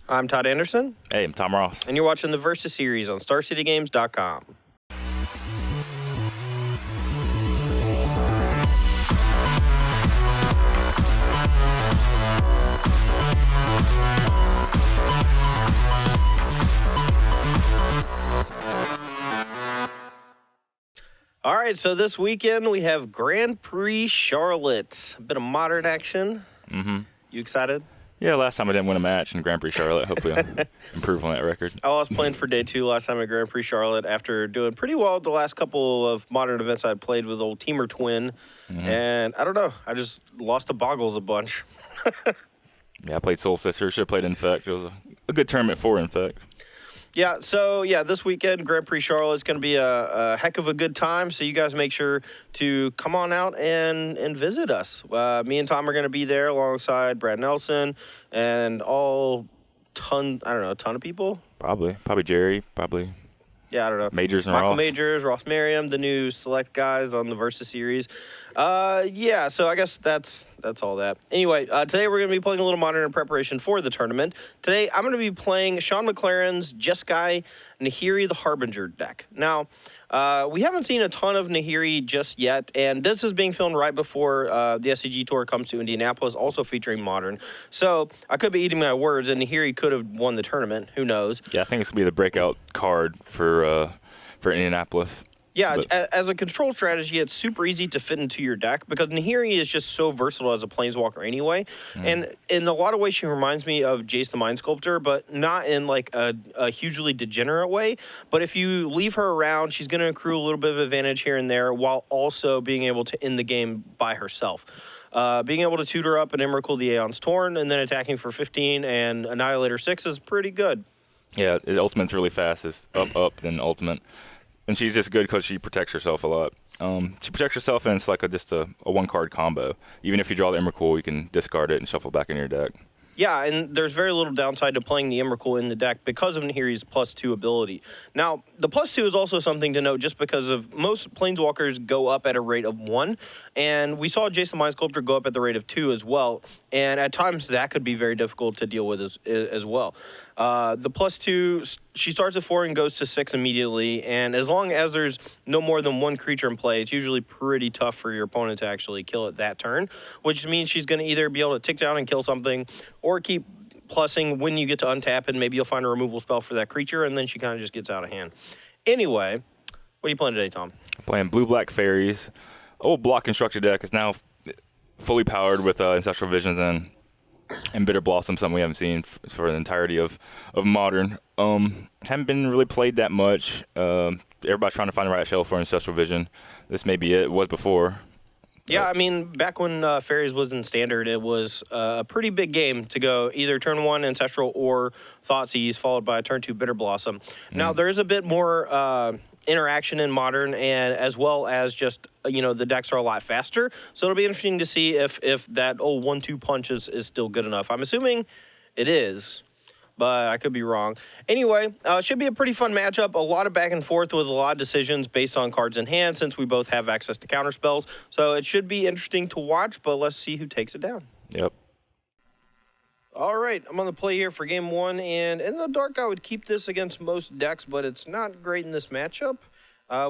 I'm Todd Anderson. Hey, I'm Tom Ross. And you're watching the Versus series on StarCityGames.com. All right, so this weekend we have Grand Prix Charlotte. A bit of modern action. Mm-hmm. You excited? Yeah, last time I didn't win a match in Grand Prix Charlotte. Hopefully I'll improve on that record. I lost playing for day 2 last time at Grand Prix Charlotte after doing pretty well the last couple of modern events I'd played with old Teamer Twin. Mm-hmm. And I don't know, I just lost to Boggles a bunch. Yeah, I played Soul Sister. Should have played Infect. It was a good tournament for Infect. Yeah, so this weekend, Grand Prix Charlotte is going to be a heck of a good time. So you guys make sure to come on out and visit us. Me and Tom are going to be there alongside Brad Nelson and a ton of people. Probably Jerry. Probably. Yeah, I don't know. Majors and Michael Ross. Majors, Ross Merriam, the new select guys on the Versus series. Yeah, so I guess that's all that. Anyway, today we're going to be playing a little modern in preparation for the tournament. Today I'm going to be playing Sean McLaren's Jeskai Nahiri the Harbinger deck. Now, we haven't seen a ton of Nahiri just yet, and this is being filmed right before the SCG Tour comes to Indianapolis, also featuring Modern. So I could be eating my words, and Nahiri could have won the tournament. Who knows? Yeah, I think it's going to be the breakout card for Indianapolis. Yeah, as a control strategy, it's super easy to fit into your deck because Nahiri is just so versatile as a Planeswalker anyway. And in a lot of ways, she reminds me of Jace the Mind Sculptor, but not in like a hugely degenerate way. But if you leave her around, she's going to accrue a little bit of advantage here and there while also being able to end the game by herself. Being able to tutor up an Emrakul the Aeon's Torn and then attacking for 15 and Annihilator 6 is pretty good. Yeah, the ultimate's really fast. It's up, then ultimate. And she's just good because she protects herself a lot. She protects herself, and it's like just a one-card combo. Even if you draw the Emrakul, you can discard it and shuffle back in your deck. Yeah, and there's very little downside to playing the Emrakul in the deck because of Nahiri's +2 ability. Now, the +2 is also something to note just because of most Planeswalkers go up at a rate of 1, and we saw Jason Mind Sculptor go up at the rate of 2 as well, and at times that could be very difficult to deal with as well. The +2, she starts at 4 and goes to 6 immediately, and as long as there's no more than one creature in play, it's usually pretty tough for your opponent to actually kill it that turn, which means she's going to either be able to tick down and kill something, or keep plussing when you get to untap, and maybe you'll find a removal spell for that creature, and then she kind of just gets out of hand. Anyway, what are you playing today, Tom? I'm playing Blue-Black Faeries. Old block constructed deck is now fully powered with Ancestral Visions and Bitter Blossom, something we haven't seen for the entirety of Modern. Haven't been really played that much. Everybody's trying to find the right shell for Ancestral Vision. This may be it. It was before. Yeah, I mean, back when Faeries was in Standard, it was a pretty big game to go either turn 1 Ancestral or Thoughtseize, followed by turn 2 Bitter Blossom. Now, there is a bit more interaction in Modern, and as well as just, the decks are a lot faster. So it'll be interesting to see if that old 1-2 punch is still good enough. I'm assuming it is, but I could be wrong. Anyway, it should be a pretty fun matchup. A lot of back and forth with a lot of decisions based on cards in hand since we both have access to counter spells. So it should be interesting to watch, but let's see who takes it down. Yep. All right, I'm on the play here for game 1, and in the dark, I would keep this against most decks, but it's not great in this matchup.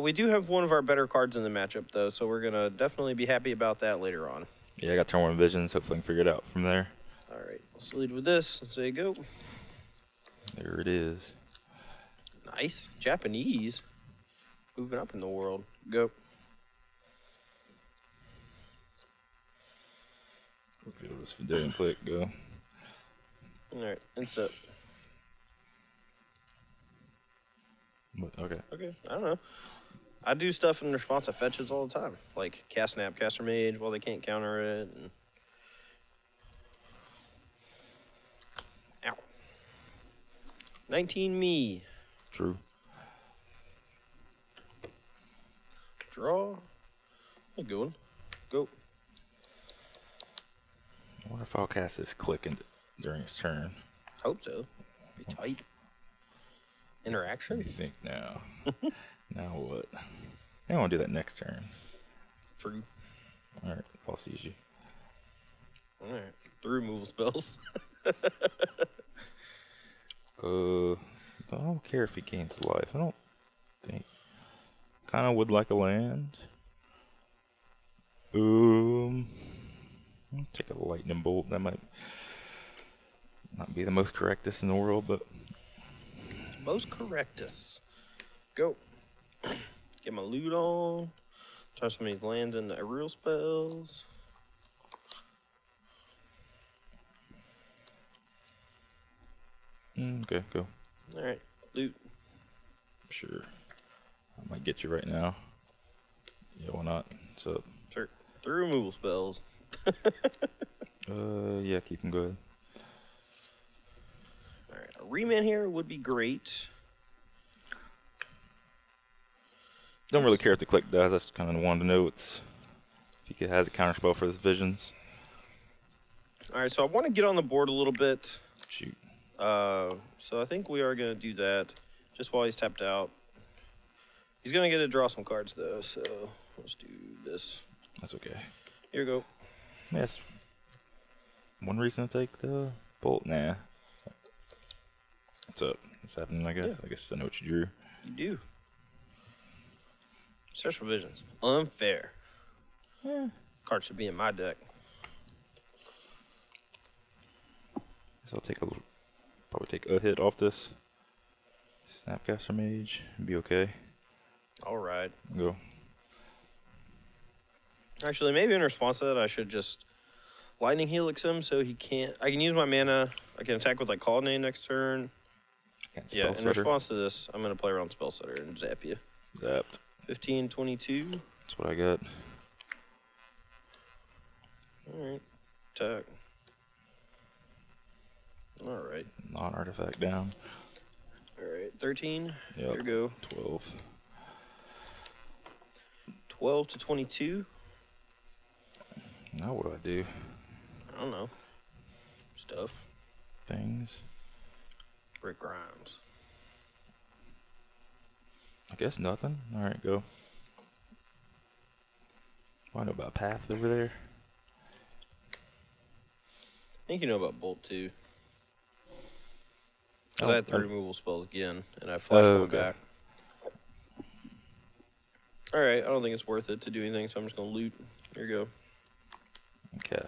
We do have one of our better cards in the matchup, though, so we're going to definitely be happy about that later on. Yeah, I got turn 1 Visions. Hopefully I can figure it out from there. All right, let's lead with this. Let's say go. There it is. Nice. Japanese. Moving up in the world. Go. Feel this video and click. Go. All right, insert. Okay. Okay, I don't know. I do stuff in response to fetches all the time, like cast snap, caster mage, while they can't counter it. And... Ow. 19 me. True. Draw. A good one. Go. I wonder if I'll cast this click during his turn. Hope so. Be tight. Interaction? What do you think now? Now what? I want to do that next turn. True. Alright, I'll seize you. Alright. 3 removal spells. I don't care if he gains life. I don't think. Kind of would like a land. I'll take a lightning bolt. That might not be the most correctest in the world, but Most correctus. Go. Get my loot on. Turn some of these lands into aerial spells. Okay, go. Alright, loot. Sure. I might get you right now. Yeah, why not? What's up? Sure. 3 removal spells. Yeah, keep them good. Alright, a remand here would be great. Don't really care if the click does. That's kind of wanted to know. It's if he has a counterspell for his visions. Alright, so I want to get on the board a little bit. Shoot. So I think we are going to do that just while he's tapped out. He's going to get to draw some cards, though, so let's do this. That's okay. Here we go. Yes. One reason to take the bolt? Nah. What's up? What's happening, I guess? Yeah. I guess I know what you drew. You do. Search for visions. Unfair. Yeah. Card should be in my deck. Guess I'll probably take a hit off this Snapcaster Mage and be okay. Alright. Go. Actually, maybe in response to that, I should just Lightning Helix him so he can't... I can use my mana. I can attack with, like, Call Name next turn. Can't Yeah, in Spellsetter. response to this, I'm going to play around Spell Setter and zap you. Zapped. 15, 22. That's what I got. Alright. Attack. Alright. Non-artifact down. Alright. 13. Yep. Here we go. 12. 12 to 22. Now what do I do? I don't know. Stuff. Things. Rick Grimes. I guess nothing. Alright, go. I know about Path over there. I think you know about Bolt, too. Because I had 3 removal spells again, and I flashed one back. Alright, I don't think it's worth it to do anything, so I'm just going to loot. Here you go. Okay.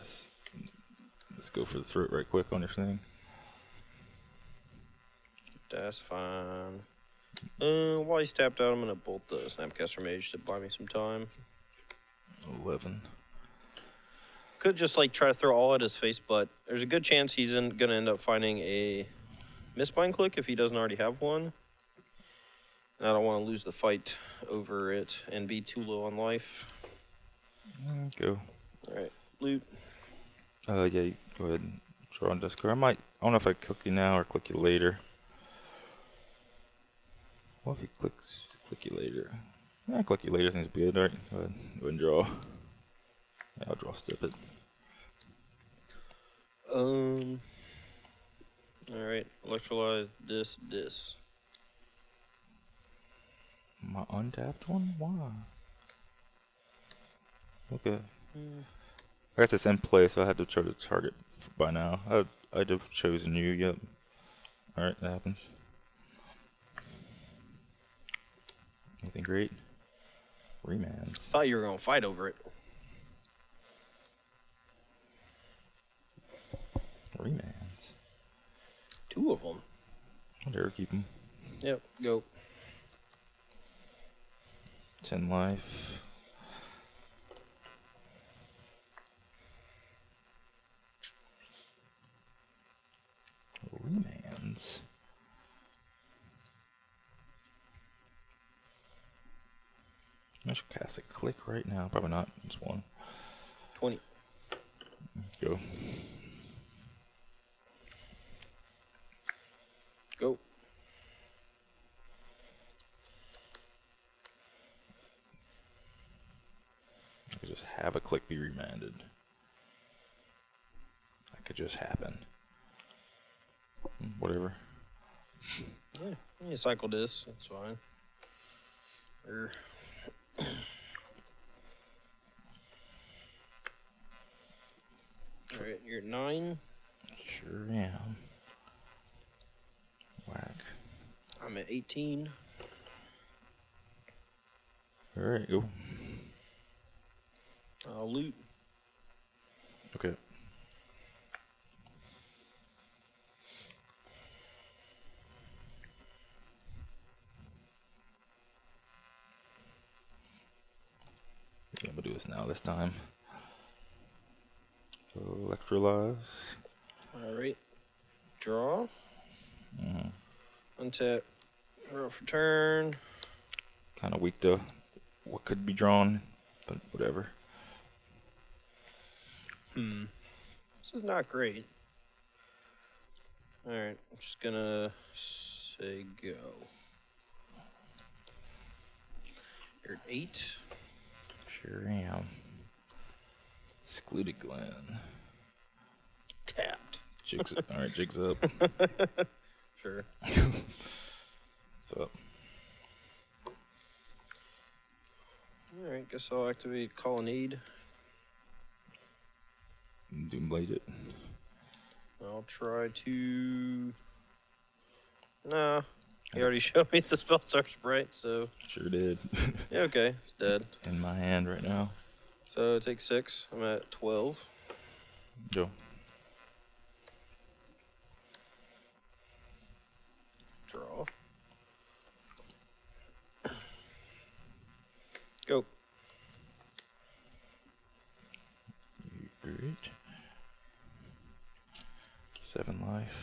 Let's go for the throat right quick on your thing. That's fine. While he's tapped out, I'm going to bolt the Snapcaster Mage to buy me some time. 11. Could just, like, try to throw all at his face, but there's a good chance he's going to end up finding a Mistbind Click if he doesn't already have one. And I don't want to lose the fight over it and be too low on life. Go. Alright, loot. Yeah, you go ahead and draw on discard. I don't know if I click you now or click you later. What if he click you later? Yeah, click you later, things good. Alright, go ahead and draw. Yeah, I'll draw stupid. Alright, electrolyze this. My untapped one? Why? Okay. I guess it's in play, so I had to choose a target by now. I'd have chosen you, yep. Alright, that happens. Anything great? Remands. Thought you were going to fight over it. Remands. 2 of them. I'll dare keep them. Yep, go. 10 life. Remands. I should cast a click right now. Probably not. Just one. 20. Go. Go. I could just have a click be remanded. That could just happen. Whatever. Yeah, you cycle this. That's fine. Alright, you're at 9. Sure am. Wow, I'm at 18. All right, go. I'll loot. Okay. Yeah, I'm gonna do this now this time. Electrolyze. Alright. Draw. Untap. Draw for turn. Kind of weak to what could be drawn, but whatever. This is not great. Alright, I'm just gonna say go. You're at 8. Sure am. Excluded Glen. Tapped. Jigs up. All right, jigs up. Sure. So, Alright, guess I'll activate Colonnade. Doomblade it. I'll try to... Nah. You already showed me the spell search sprite, so... Sure did. Yeah, okay. It's dead. In my hand right now. So take 6. I'm at 12. Go. Draw. Go. Great. 7 life.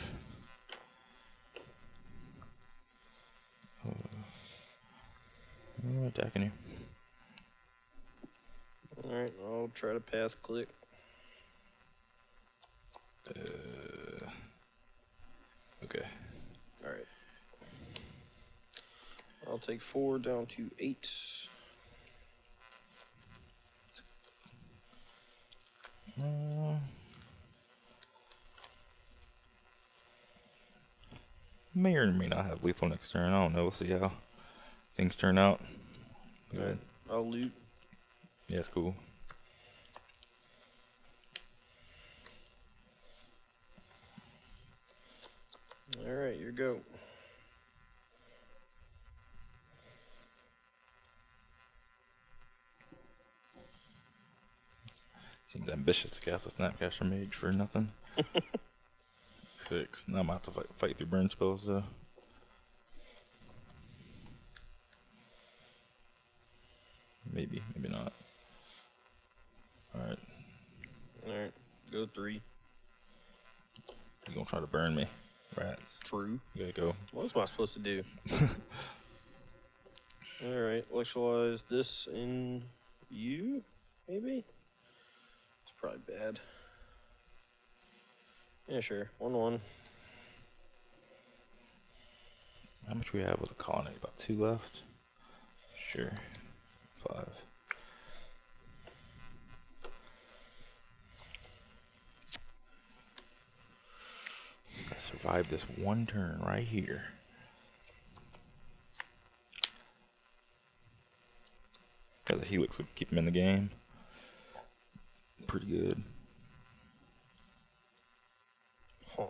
I'm attacking you. Alright, I'll try to path click. Okay. Alright. I'll take 4 down to 8. May or may not have lethal next turn. I don't know. We'll see how things turn out. Alright, I'll loot. Yeah, it's cool. Alright, your go. Seems ambitious to cast a Snapcaster Mage for nothing. 6. Now I'm about to fight through burn spells though. Maybe, maybe not. Alright. Alright, go 3. You gonna try to burn me? Rats. True. You gotta go. What am I supposed to do? Alright, electrolyze this in you, maybe? It's probably bad. Yeah, sure. 1-1. How much we have with the colony? About 2 left? Sure. 5. Gotta survive this one turn right here. Has a Helix would keep him in the game. Pretty good. Huh.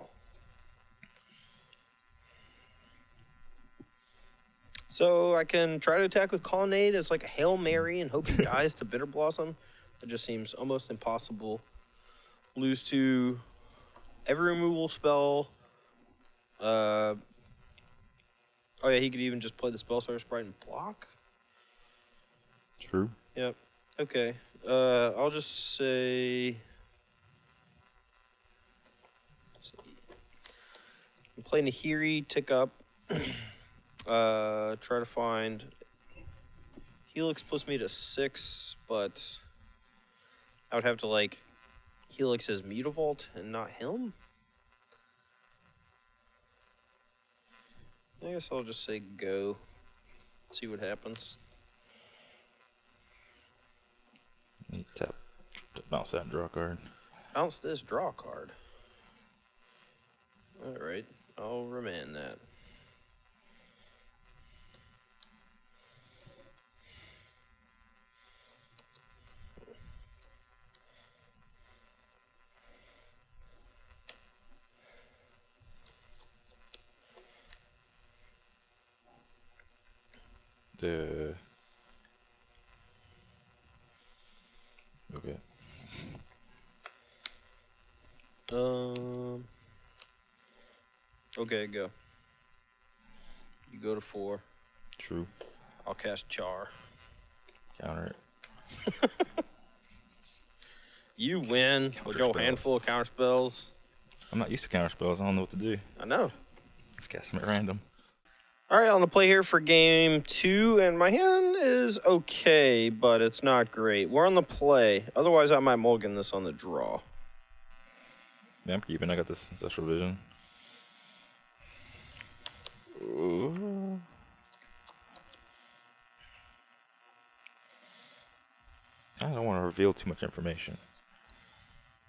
So I can try to attack with Colonnade as like a Hail Mary and hope he dies to Bitter Blossom. It just seems almost impossible. Lose to every removal spell. Oh yeah, he could even just play the spell source sprite and block. True. Yep. Okay. I'll just say. Let's see. I'm playing Nahiri, tick up. Try to find. Helix puts me to 6, but I would have to like Helix his Mutavault and not him. I guess I'll just say go. See what happens. Tap. Bounce that and draw a card. Bounce this, draw a card. Alright, I'll remand that. Okay. Okay, go. You go to 4. True. I'll cast Char. Counter it. You win with your spells. handful of counter spells. I'm not used to counter spells. I don't know what to do. I know. Just cast them at random. All right, on the play here for game 2, and my hand is okay, but it's not great. We're on the play. Otherwise, I might mulligan this on the draw. Yeah, I'm keeping. I got this Ancestral Vision. Ooh. I don't want to reveal too much information,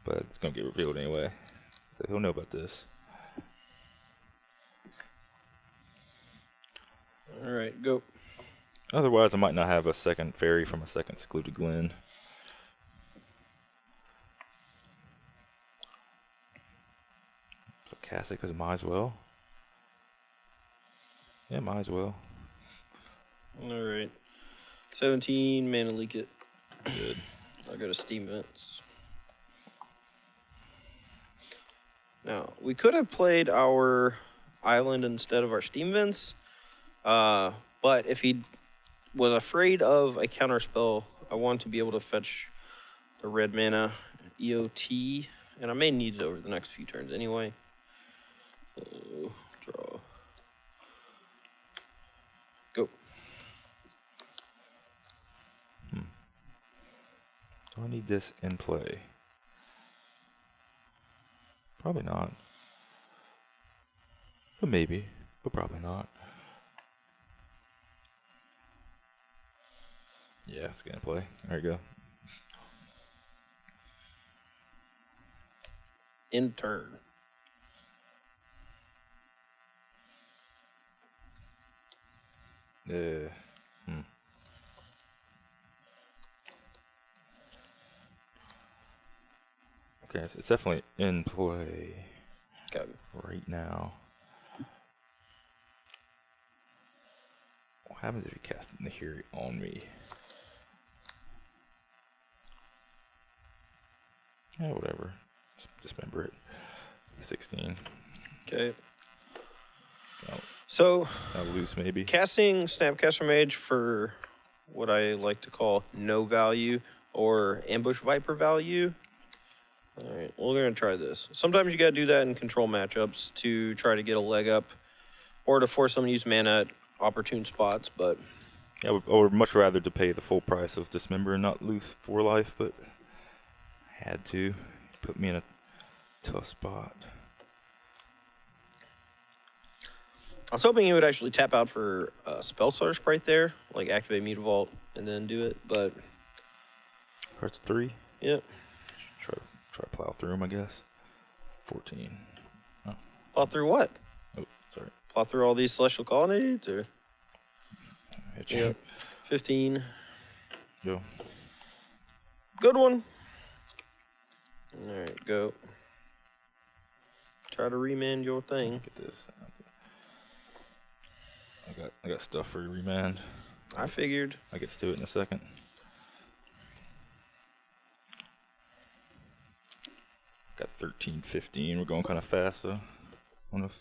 but it's gonna get revealed anyway. So he'll know about this. All right, go. Otherwise, I might not have a second fairy from a second secluded glen. So cast it because might as well. Yeah, might as well. All right. 17, mana leak it. Good. I'll go to Steam Vents. Now, we could have played our island instead of our Steam Vents, but if he was afraid of a counter spell, I want to be able to fetch the red mana EOT, and I may need it over the next few turns anyway. So, draw. Go. Do I need this in play? Probably not. But maybe. But probably not. Yeah, it's gonna play. There you go. In turn. Okay, so it's definitely in play Okay. right now. What happens if you cast Nahiri on me? Yeah, whatever. Just dismember it. 16. Okay. I'll, So, I'll lose maybe. casting Snapcaster Mage for what I like to call no value or Ambush Viper value. All right, we're going to try this. Sometimes you got to do that in control matchups to try to get a leg up or to force someone to use mana at opportune spots, but Yeah, I would much rather to pay the full price of Dismember and not lose 4 life, but had to. Put me in a tough spot. I was hoping he would actually tap out for Spell Starter Sprite there, like activate Mutavault and then do it, but Cards 3. yeah. Try to plow through him, I guess. 14. Oh, Plow through what? sorry. Plow through all these Celestial Colonnades, or? Hit you. Yeah. 15. Go. Good one. All right, go. Try to remand your thing. Get this. I got stuff for remand. I figured. I get to it in a second. Got 13, 15. We're going kind of fast, so I don't know if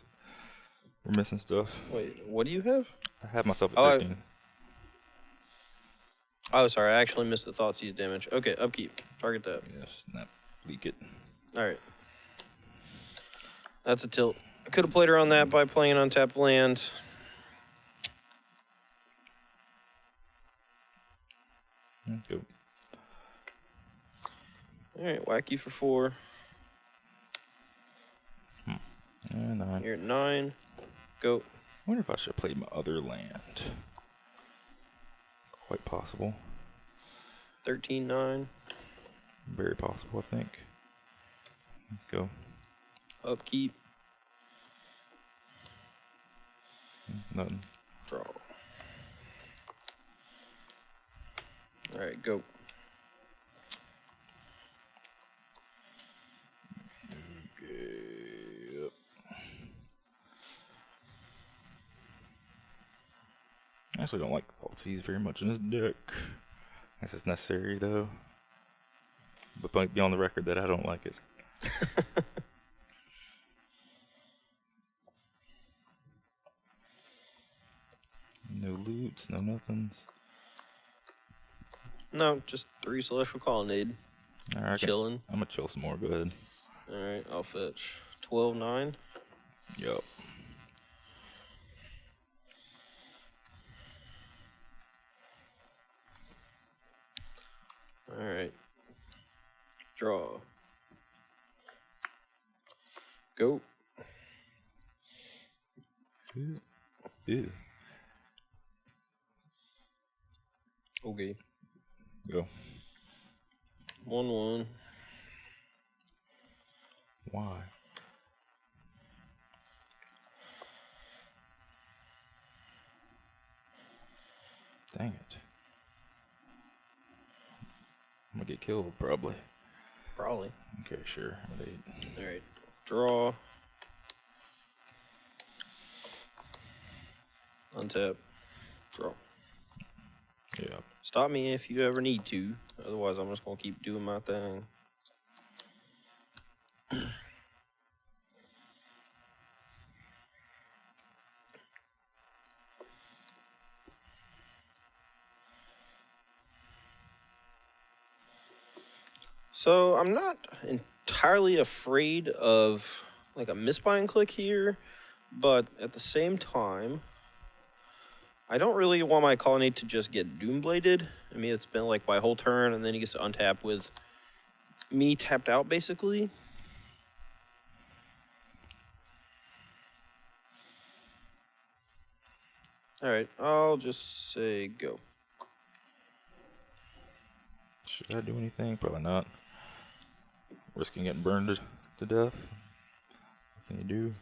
we're missing stuff. Wait, what do you have? I have myself at Oh, 13. Oh, sorry, I actually missed the Thoughtseize damage. Okay, upkeep. Target that. Yes, snap. Leak it. All right. That's a tilt. I could have played around that by playing an untapped land. Go. All right, whack you for 4. And 9. You're at 9. Go. I wonder if I should play my other land. Quite possible. 13, 9. Very possible, I think. Go. Upkeep. Nothing. Draw. All right, go. Okay. I actually don't like Thoughtseize very much in this deck. I guess it's necessary though. But be on the record that I don't like it. No loots, no nothings. No, just 3 Celestial Colonnade. Alright, Chilling. I'm gonna chill some more. Go ahead. Alright, I'll fetch 12-9. Yup. Alright. Draw. Go. Ew. Okay. Go. 1-1. Why? Dang it. I'm gonna get killed, probably. Probably. Okay, sure. Alright. Draw. Untap. Draw. Yeah. Stop me if you ever need to. Otherwise, I'm just going to keep doing my thing. So, I'm not entirely afraid of like a misbind click here, but at the same time, I don't really want my colonnade to just get Doombladed. I mean, it's been like my whole turn, and then he gets to untap with me tapped out, basically. Alright, I'll just say go. Should I do anything? Probably not. Risking getting burned to death. What can you do?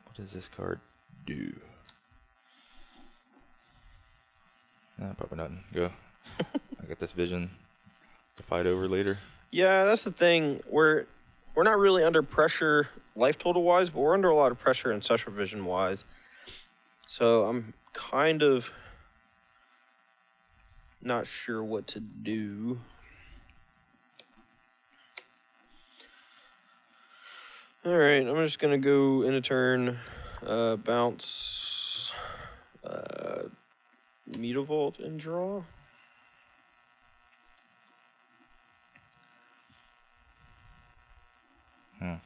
What does this card do? Nah, probably nothing. Go. I got this vision to fight over later. Yeah, that's the thing. We're not really under pressure life total wise, but we're under a lot of pressure ancestral vision wise. So I'm kind of not sure what to do. Alright, I'm just gonna go in a turn, bounce, Mutavault and draw. I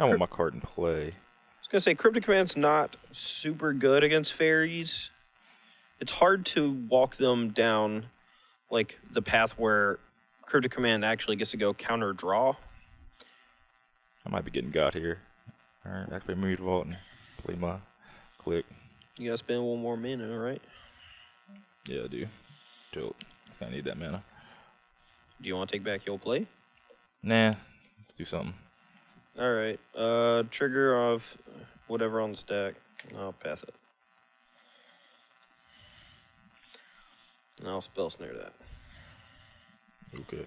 want my card in play. I was gonna say Cryptic Command's not super good against Faeries. It's hard to walk them down like the path where Cryptic Command actually gets to go counter draw. I might be getting got here. Alright, activate Mutavault and play my click. You gotta spend 1 more mana, right? Yeah, I do. Tilt. I need that mana. Do you want to take back your play? Nah, let's do something. Alright, trigger of whatever on the stack. I'll pass it. And I'll spell snare that. Okay.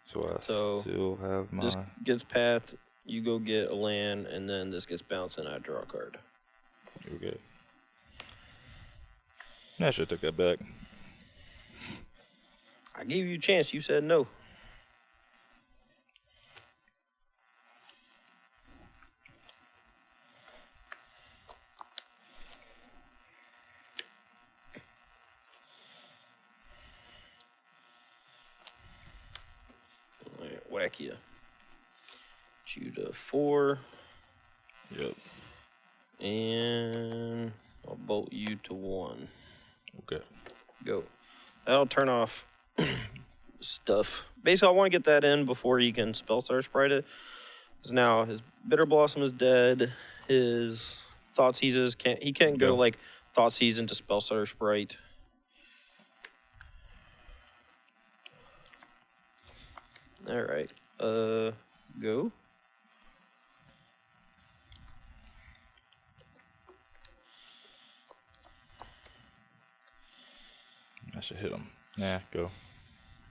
So I still have my... This gets path, you go get a land, and then this gets bounced and I draw a card. Okay. I should have took that back. I gave you a chance, you said no. Alright, whack you. You to 4. Yep. And I'll bolt you to 1. Okay. Go. That'll turn off stuff. Basically, I want to get that in before he can Spellstar Sprite it. Because now his Bitter Blossom is dead. His Thoughtseizes can't go like Thoughtseize into Spellstar Sprite. Alright. Go. I should hit him. Nah, go.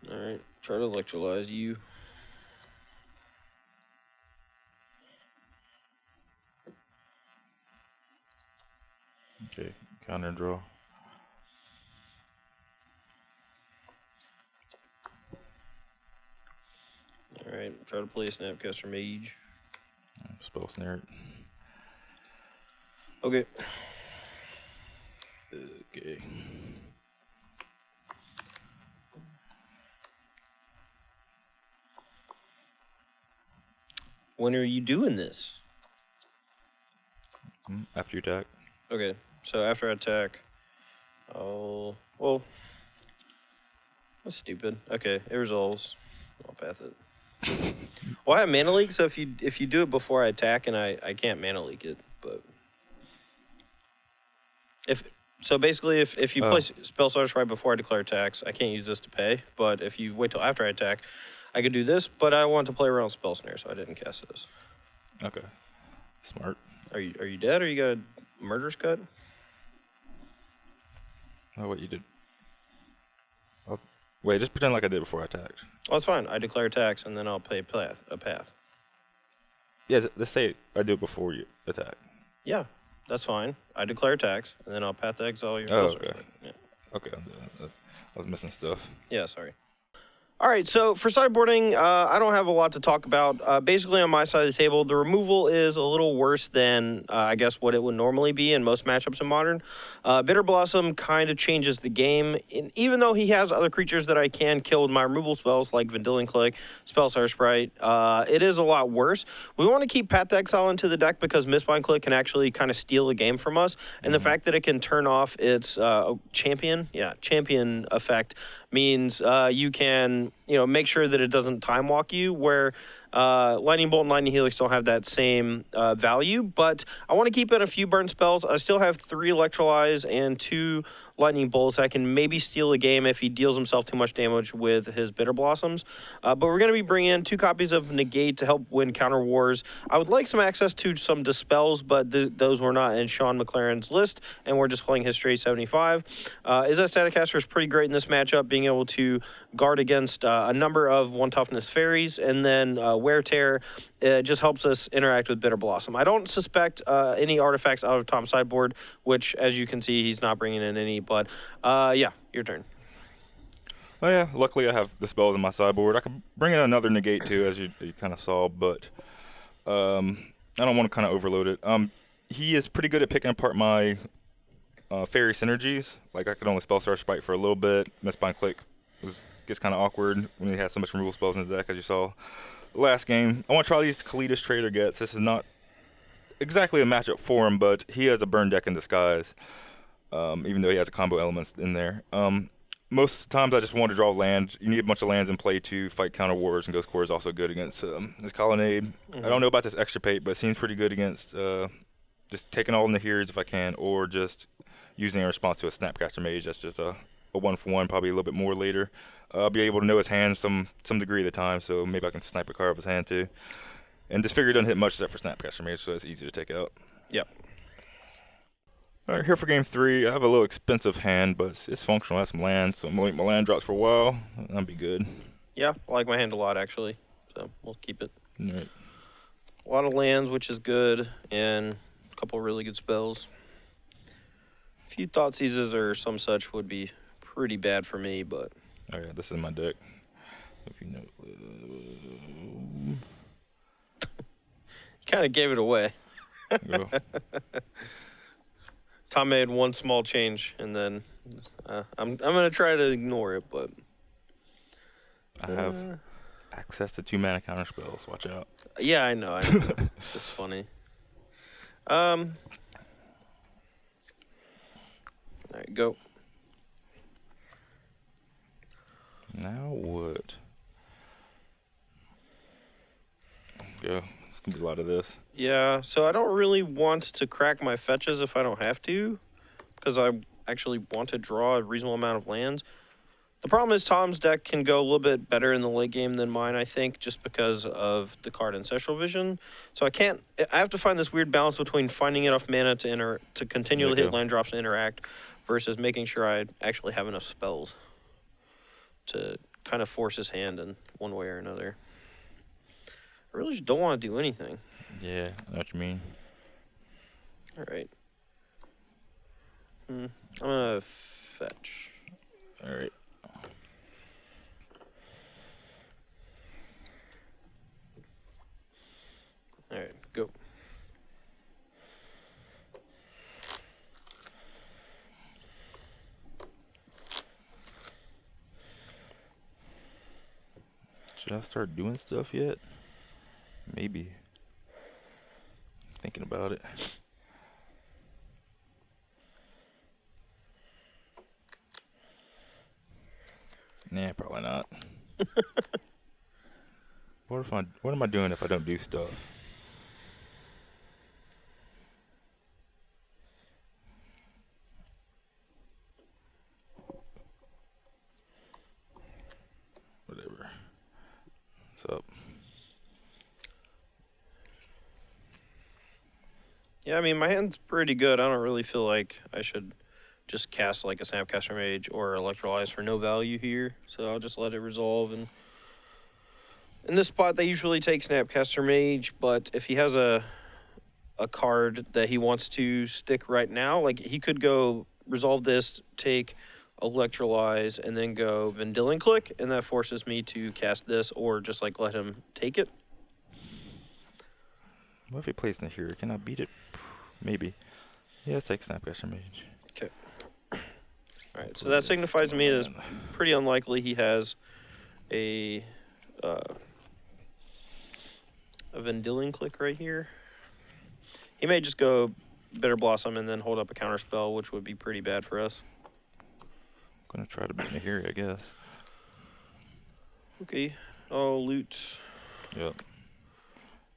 Alright. Try to electrolyze you. Okay, counter and draw. All right, try to play a Snapcaster Mage. Spell snare. Okay. Okay. When are you doing this? After you attack. Okay, so after I attack, oh, well, that's stupid. Okay, it resolves. I'll path it. Well, I have mana leak, so if you do it before I attack, and I can't mana leak it, but basically if you place spell starts right before I declare attacks, I can't use this to pay. But if you wait till after I attack, I could do this. But I want to play around spell snare, so I didn't cast this. Okay, smart. Are you dead, or you got a murderous cut? Oh, what you did? Oh, wait, just pretend like I did before I attacked. Oh, it's fine. I declare attacks, and then I'll pay a path. Yeah, let's say I do it before you attack. Yeah, that's fine. I declare attacks, and then I'll path to exile your Oh, spell. okay. Yeah. Okay, I'm doing that. I was missing stuff. Yeah, sorry. All right, so for sideboarding, I don't have a lot to talk about. Basically, on my side of the table, the removal is a little worse than, I guess, what it would normally be in most matchups in Modern. Bitter Blossom kind of changes the game. Even though he has other creatures that I can kill with my removal spells, like Vendilion Click, Spellsire Sprite, it is a lot worse. We want to keep Path to Exile into the deck because Mistbind Click can actually kind of steal the game from us. And the fact that it can turn off its champion effect means you can, make sure that it doesn't time walk you, where Lightning Bolt and Lightning Helix don't have that same value. But I want to keep in a few burn spells. I still have 3 Electrolyze and 2 Lightning Bolts. I can maybe steal a game if he deals himself too much damage with his Bitter Blossoms. But we're going to be bringing in 2 copies of Negate to help win counter wars. I would like some access to some Dispels, but those were not in Sean McLaren's list, and we're just playing his straight 75. Izzet Staticaster is pretty great in this matchup, being able to guard against a number of 1 toughness fairies, and then Wear Tear just helps us interact with Bitter Blossom. I don't suspect any artifacts out of Tom's sideboard, which, as you can see, he's not bringing in any. But yeah, your turn. Oh yeah, luckily I have the spells in my sideboard. I could bring in another negate too, as you kind of saw, but I don't want to kind of overload it. He is pretty good at picking apart my fairy synergies. Like I could only Spellstar Sprite for a little bit. Mistbind Click gets kind of awkward when he has so much removal spells in his deck, as you saw last game. I want to try these Kalitas Trader gets. This is not exactly a matchup for him, but he has a burn deck in disguise. Even though he has a combo elements in there. Most times I just want to draw land. You need a bunch of lands in play to fight counter wars, and Ghost Core is also good against this Colonnade. I don't know about this Extirpate, but it seems pretty good against just taking all in the Heroes if I can, or just using a response to a Snapcaster Mage. That's just a 1-for-1, probably a little bit more later. I'll be able to know his hand some degree of the time, so maybe I can snipe a card of his hand too. And this figure doesn't hit much except for Snapcaster Mage, so it's easy to take out. Yep. All right, here for game 3. I have a little expensive hand, but it's functional. I have some land, so I'm going to wait my land drops for a while. That'll be good. Yeah, I like my hand a lot, actually. So we'll keep it. All right. A lot of lands, which is good, and a couple really good spells. A few Thoughtseizes or some such would be pretty bad for me, but... Oh yeah, this is my deck. If you know... You kind of gave it away. Go. Tom made one small change, and then I'm gonna try to ignore it, but I have access to 2 mana counter spells. Watch out. yeah, I know. It's just funny. All right, go. Now what? Go. It's gonna be a lot of this. Yeah, so I don't really want to crack my fetches if I don't have to, because I actually want to draw a reasonable amount of lands. The problem is Tom's deck can go a little bit better in the late game than mine, I think, just because of the card Ancestral Vision. So I have to find this weird balance between finding enough mana to continually hit land drops and interact, versus making sure I actually have enough spells to kind of force his hand in one way or another. I really just don't want to do anything. Yeah, I know what you mean. All right. I'm gonna fetch. All right. All right, go. Should I start doing stuff yet? Maybe. Thinking about it. Nah, probably not. What am I doing if I don't do stuff? Whatever. What's up? Yeah, I mean, my hand's pretty good. I don't really feel like I should just cast like a Snapcaster Mage or Electrolyze for no value here. So I'll just let it resolve. And in this spot, they usually take Snapcaster Mage, but if he has a card that he wants to stick right now, like he could go resolve this, take Electrolyze, and then go Vendilion Click, and that forces me to cast this or just like let him take it. What if he plays Nahiri? Can I beat it? Maybe. Yeah, let's take Snapcaster Mage. Okay. Alright, so that signifies to me that it's pretty unlikely he has a Vendilion Click right here. He may just go Bitter Blossom and then hold up a counterspell, which would be pretty bad for us. I'm gonna try to beat Nahiri, I guess. Okay. Oh, loot. Yep.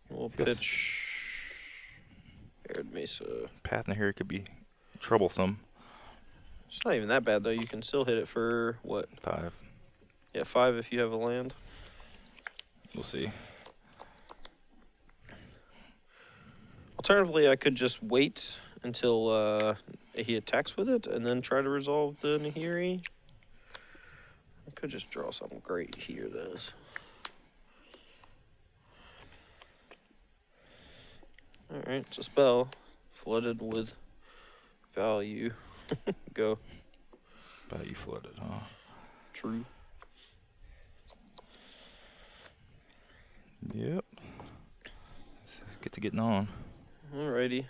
We'll pitch Arid Mesa. Path Nahiri could be troublesome. It's not even that bad, though. You can still hit it for, what? 5. Yeah, 5 if you have a land. We'll see. Alternatively, I could just wait until he attacks with it and then try to resolve the Nahiri. I could just draw something great here, though. Alright, it's a spell. Flooded with value. Go. Value flooded, huh? True. Yep. Let's get to getting on. Alrighty.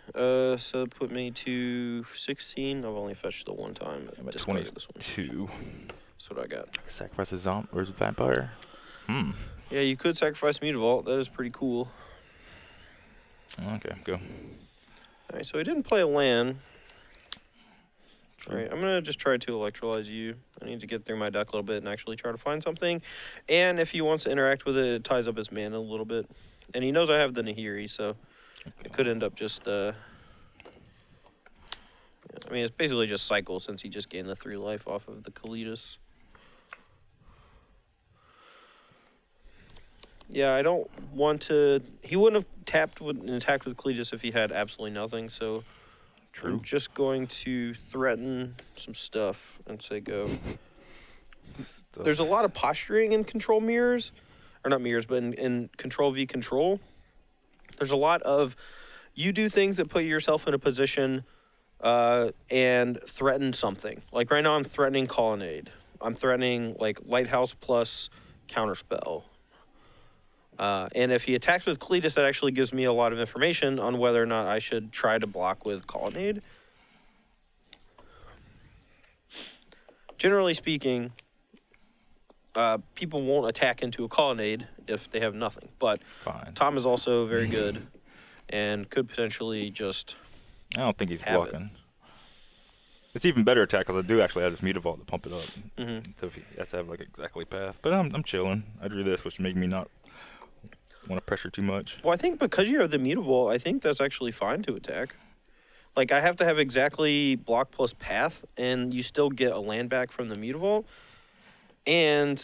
So put me to 16. I've only fetched the one time. I'm at Discarded this one. 22. That's what I got. Sacrifice a zombie or is it vampire? Yeah, you could sacrifice Mutavault. That is pretty cool. Okay, go. Alright, so he didn't play a land. Alright, I'm going to just try to electrolyze you. I need to get through my deck a little bit and actually try to find something. And if he wants to interact with it, it ties up his mana a little bit. And he knows I have the Nahiri, so it could end up just... I mean, it's basically just cycle since he just gained the 3 life off of the Kalitas. Yeah, I don't want to... He wouldn't have tapped and attacked with Kalitas if he had absolutely nothing, so... True. I'm just going to threaten some stuff and say go. There's a lot of posturing in control mirrors. Or not mirrors, but in control v control. There's a lot of... You do things that put yourself in a position and threaten something. Like right now I'm threatening Colonnade. I'm threatening like Lighthouse plus Counterspell. And if he attacks with Kalitas, that actually gives me a lot of information on whether or not I should try to block with Colonnade. Generally speaking, people won't attack into a Colonnade if they have nothing. But Fine. Tom is also very good and could potentially just... I don't think he's have blocking. It's even better attack because I do actually have this Mutavault to pump it up. Mm-hmm. So if he has to have like exactly path. But I'm chilling. I drew this, which made me not want to pressure too much. Well, I think because you have the Mutavault, I think that's actually fine to attack. Like, I have to have exactly block plus path, and you still get a land back from the Mutavault. And,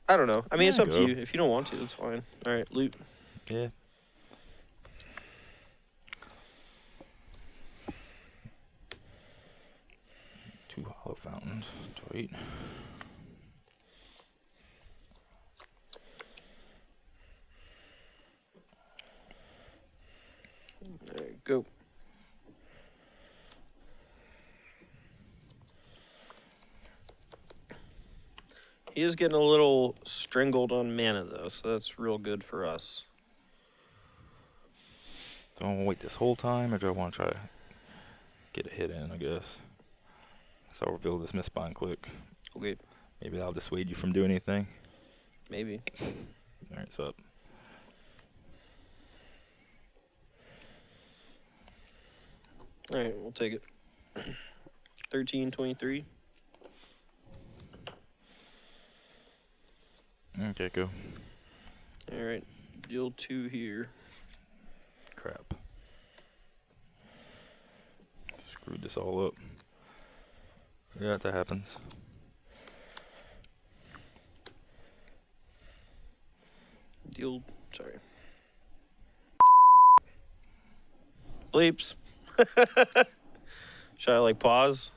I don't know. I mean, it's up to you. If you don't want to, it's fine. All right, loot. Yeah. Two hollow fountains. Wait. There you go. He is getting a little strangled on mana, though, so that's real good for us. Do I want to wait this whole time, or do I want to try to get a hit in, I guess? So I'll reveal this misspine click. Okay. Maybe that'll dissuade you from doing anything. Maybe. Alright, it's up. Alright, we'll take it. 13-23. Okay, go. Alright, deal 2 here. Crap. Screwed this all up. Yeah, that happens. Deal, sorry. Bleeps. Should I like pause?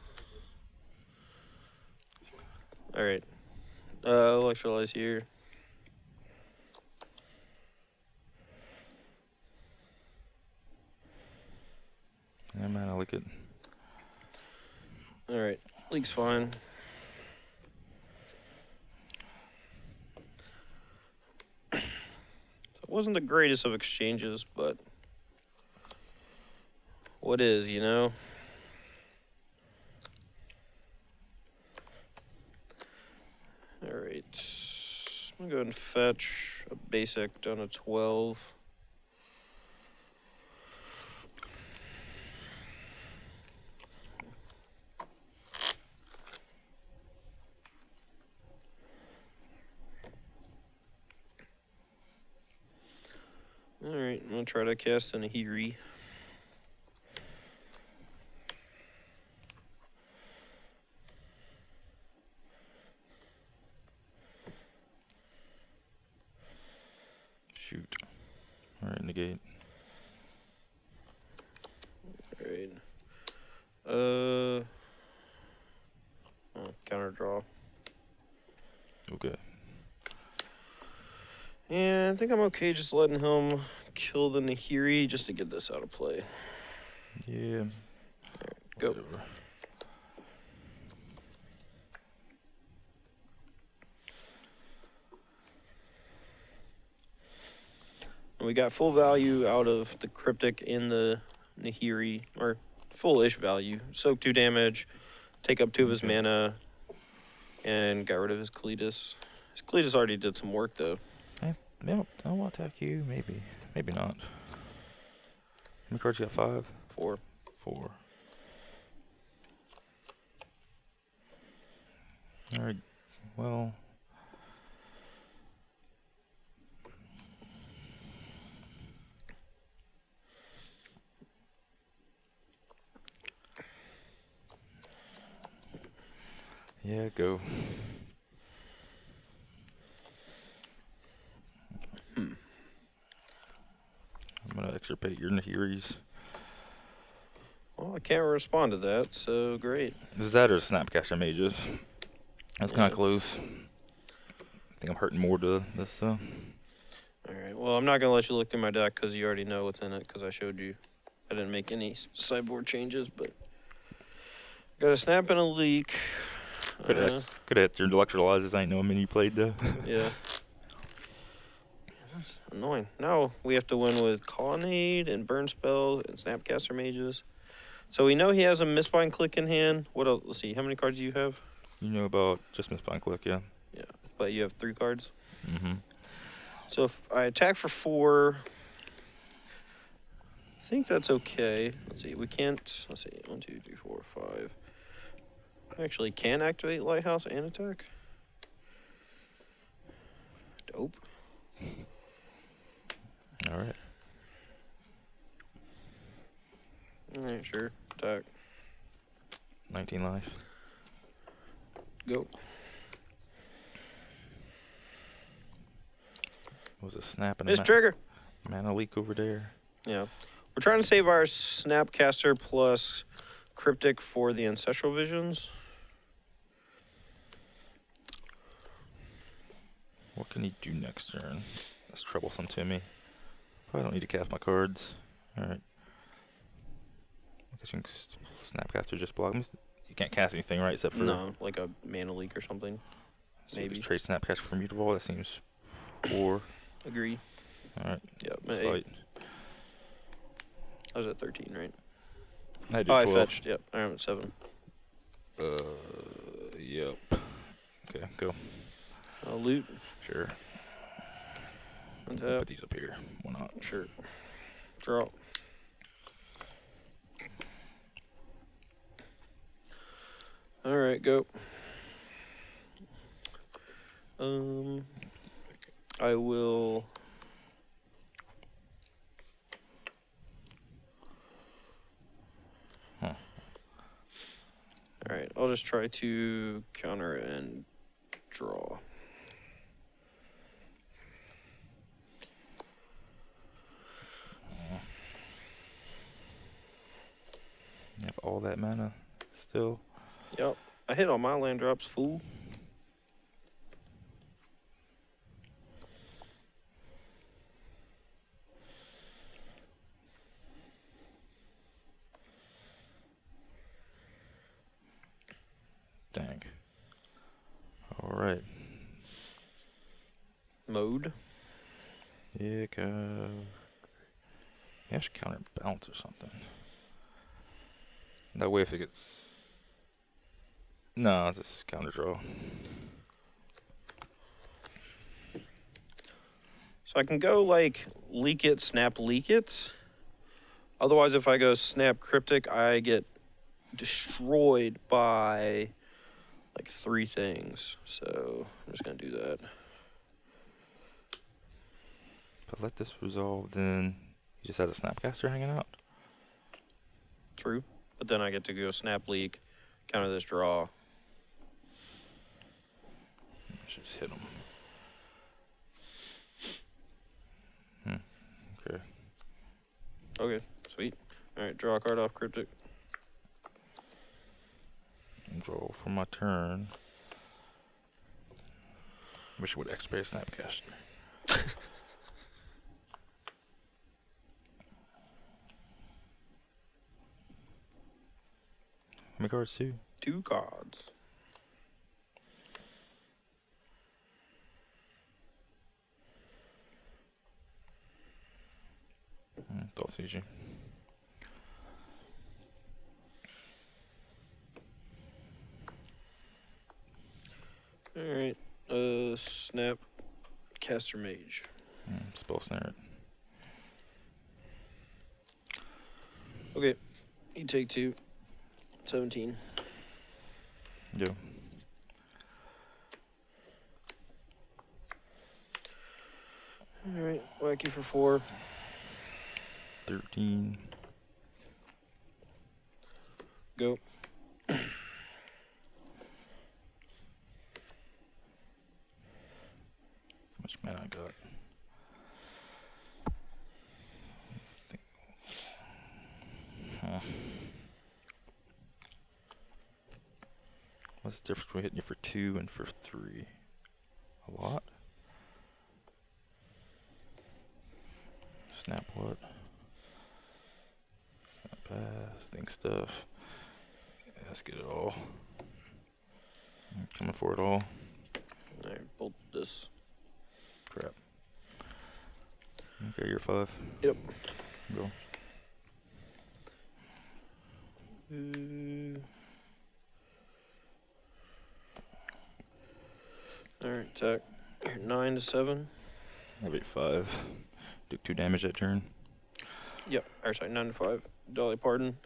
Alright. Electrolyze here. Yeah, man, I like it. Alright, leak's fine. So it wasn't the greatest of exchanges, but what is, you know? Alright. I'm gonna go ahead and fetch a basic down to 12. Alright, I'm gonna try to cast an Ahiri. Shoot. Alright, negate. Alright. Counter draw. Okay. And I think I'm okay just letting him kill the Nahiri just to get this out of play. Yeah. Go. Whatever. And we got full value out of the Cryptic in the Nahiri, or full-ish value. Soak 2 damage, take up 2 of his mana, and got rid of his Cletus. His Cletus already did some work, though. I want to attack you. Maybe. Maybe not. How many cards you got? 5? 4. 4. Alright. Well. Yeah, go. I'm gonna extirpate your Nahiris. Well, I can't respond to that, so great. Is that or Snapcaster Mages? That's kind Yeah. of close. I think I'm hurting more to this, so. Alright, well, I'm not going to let you look through my deck because you already know what's in it because I showed you. I didn't make any sideboard changes, but got a snap and a leak. Could have hit your electrolyzers. I ain't know how many you played, though. Yeah. That's annoying. Now we have to win with Colonnade and Burn Spells and Snapcaster Mages. So we know he has a Mistbind Click in hand. What else? Let's see. How many cards do you have? You know about just Mistbind Click, yeah. Yeah, but you have 3 cards. Mm-hmm. So if I attack for 4, I think that's okay. Let's see. We can't. Let's see. 1, 2, 3, 4, 5. I actually can activate Lighthouse and attack. Dope. All right. Alright, sure. Attack. 19 life. Go. Was a snap and Miss a trigger. mana leak over there. Yeah. We're trying to save our Snapcaster plus Cryptic for the Ancestral Visions. What can he do next turn? That's troublesome to me. Probably don't need to cast my cards. Alright. I guess you can Snapcaster just block me. You can't cast anything, right? Except for. No, like a mana leak or something. So maybe. just trade Snapcaster for Mutavault. That seems poor. Agree. All right. Yep. Let's 8. fight. I was at 13, right? I did Oh, 12. I fetched. Yep. I'm at 7. Yep. Okay, go. Loot. Sure. Untap. Put these up here. Why not? Sure. Draw. All right, go. I will. Huh. All right, I'll just try to counter and draw. You have all that mana still. Yep, I hit all my land drops, fool. Dang. All right. Mode. Yeah, go. Yeah, I should counterbalance or something. That way, if it gets. No, just counter draw. So I can go like leak it, snap, leak it. Otherwise, if I go snap cryptic, I get destroyed by like 3 things. So I'm just gonna do that. But let this resolve, then he just has a Snapcaster hanging out. True. But then I get to go snap, leak, counter this draw. Let's just hit him. Okay. Okay, sweet. All right, draw a card off cryptic. Draw for my turn. Wish it would X-Ray Snapcaster. How many cards, 2? 2 cards. Thought sees you. All right, snap, caster mage. Spell snare it. Okay, you take 2. 17. Yeah. All right, whack you for 4. 13. Go. How much mana I got? What's the difference between hitting you for 2 and for 3? A lot? Snap what? Snap pass, think stuff. Yeah, let's get it all. I'm coming for it all. All right, bolt this. Crap. Okay, you're 5. Yep. Go. All right, attack. 9 to 7. I'll be 5. Do 2 damage that turn. Yep. Or sorry, 9 to 5. Dolly pardon.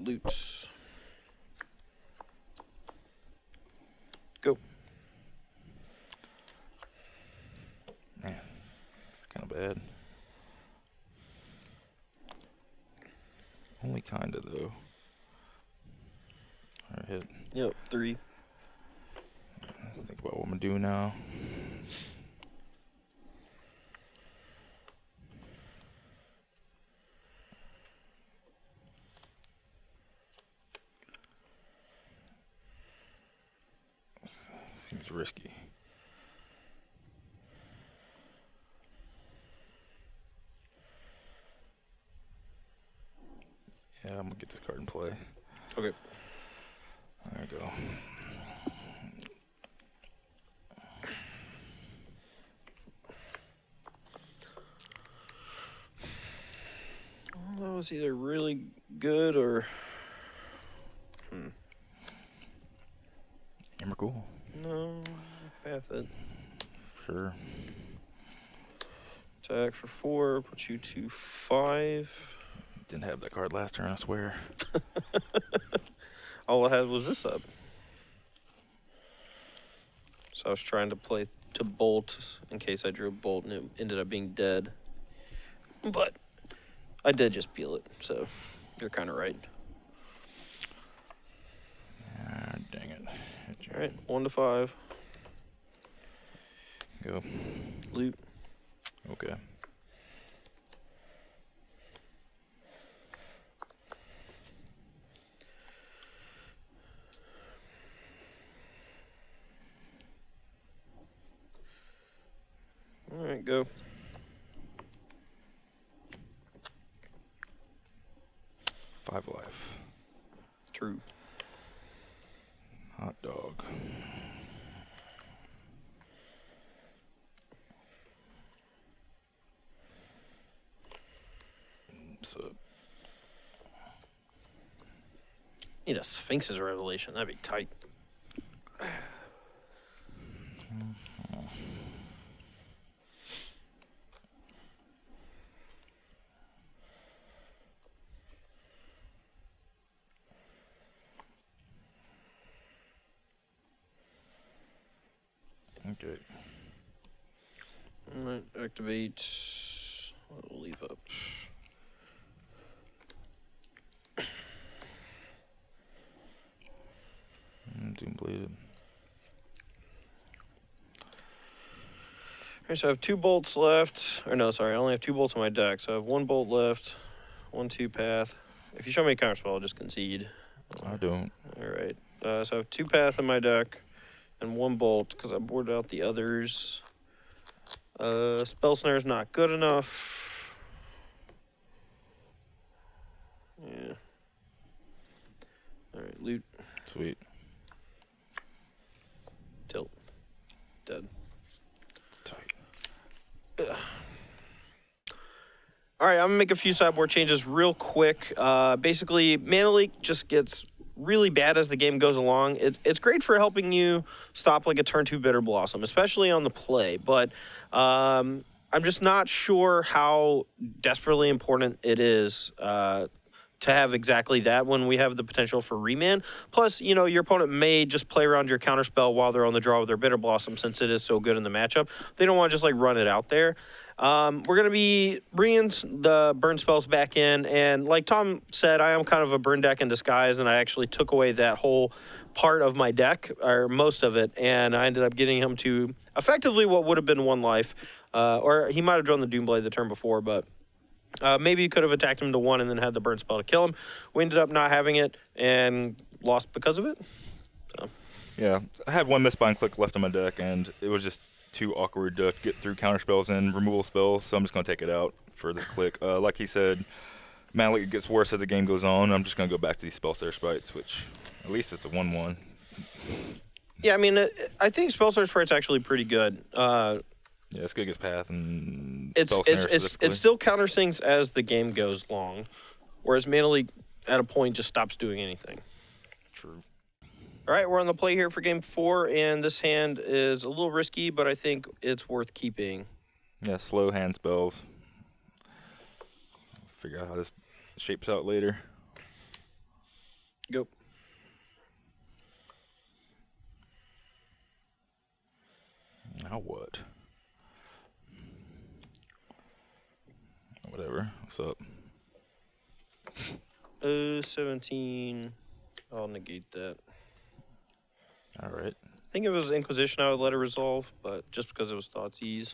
Loots. Go. Man, it's kind of bad. Only kinda though. Alright, hit. Yep. 3. Think about what I'm gonna do now. Seems risky. gonna get this card in play. Okay. There we go. That was either really good or. Emrakul. No, path it. Sure. Attack for 4, put you to 5. Didn't have that card last turn, I swear. All I had was this up. So I was trying to play to bolt in case I drew a bolt and it ended up being dead. But I did just peel it, so you're kind of right. Ah, dang it. All right, 1 to 5. Go. Loot. Okay. All right, go. Five life. True. Hot dog. So Need a Sphinx's Revelation. That'd be tight. okay. All right, activate. I'll leave up. Doom bladed. All right, so I have 2 bolts left. Or no, sorry, I only have 2 bolts on my deck. So I have 1 bolt left, 1/2 path. If you show me a counterspell, I'll just concede. I don't. All right. So I have 2 path in my deck and 1 bolt because I boarded out the others. Spell snare is not good enough. Yeah. All right, loot, Sweet. tilt, dead. Tight. Ugh. All right, I'm gonna make a few sideboard changes real quick. Basically, Mana Leak just gets really bad as the game goes along. It's great for helping you stop like a turn 2 Bitter Blossom, especially on the play. But I'm just not sure how desperately important it is to have exactly that when we have the potential for remand. Plus, you know, your opponent may just play around your counterspell while they're on the draw with their Bitter Blossom since it is so good in the matchup. They don't want to just like run it out there. We're going to be bringing the burn spells back in, and like Tom said, I am kind of a burn deck in disguise, and I actually took away that whole part of my deck, or most of it, and I ended up getting him to effectively what would have been 1 life, or he might have drawn the Doomblade the turn before, but maybe you could have attacked him to 1 and then had the burn spell to kill him. We ended up not having it and lost because of it. So. Yeah, I had 1 Mistbind click left on my deck, and it was just too awkward to get through counter spells and removal spells, so I'm just going to take it out for this click. Like he said, Mana Leak gets worse as the game goes on. I'm just going to go back to these Spell Snare Sprites, which at least it's a 1/1. Yeah, I mean, I think Spell Snare Sprite's actually pretty good. Yeah, it's good against Path and It's Spell Snare it still counters things as the game goes long, whereas Mana Leak at a point just stops doing anything. True. All right, we're on the play here for game 4, and this hand is a little risky, but I think it's worth keeping. Yeah, slow hand spells. Figure out how this shapes out later. Go. Now what? Whatever. What's up? 17. I'll negate that. All right. I think if it was Inquisition, I would let it resolve, but just because it was Thoughtseize.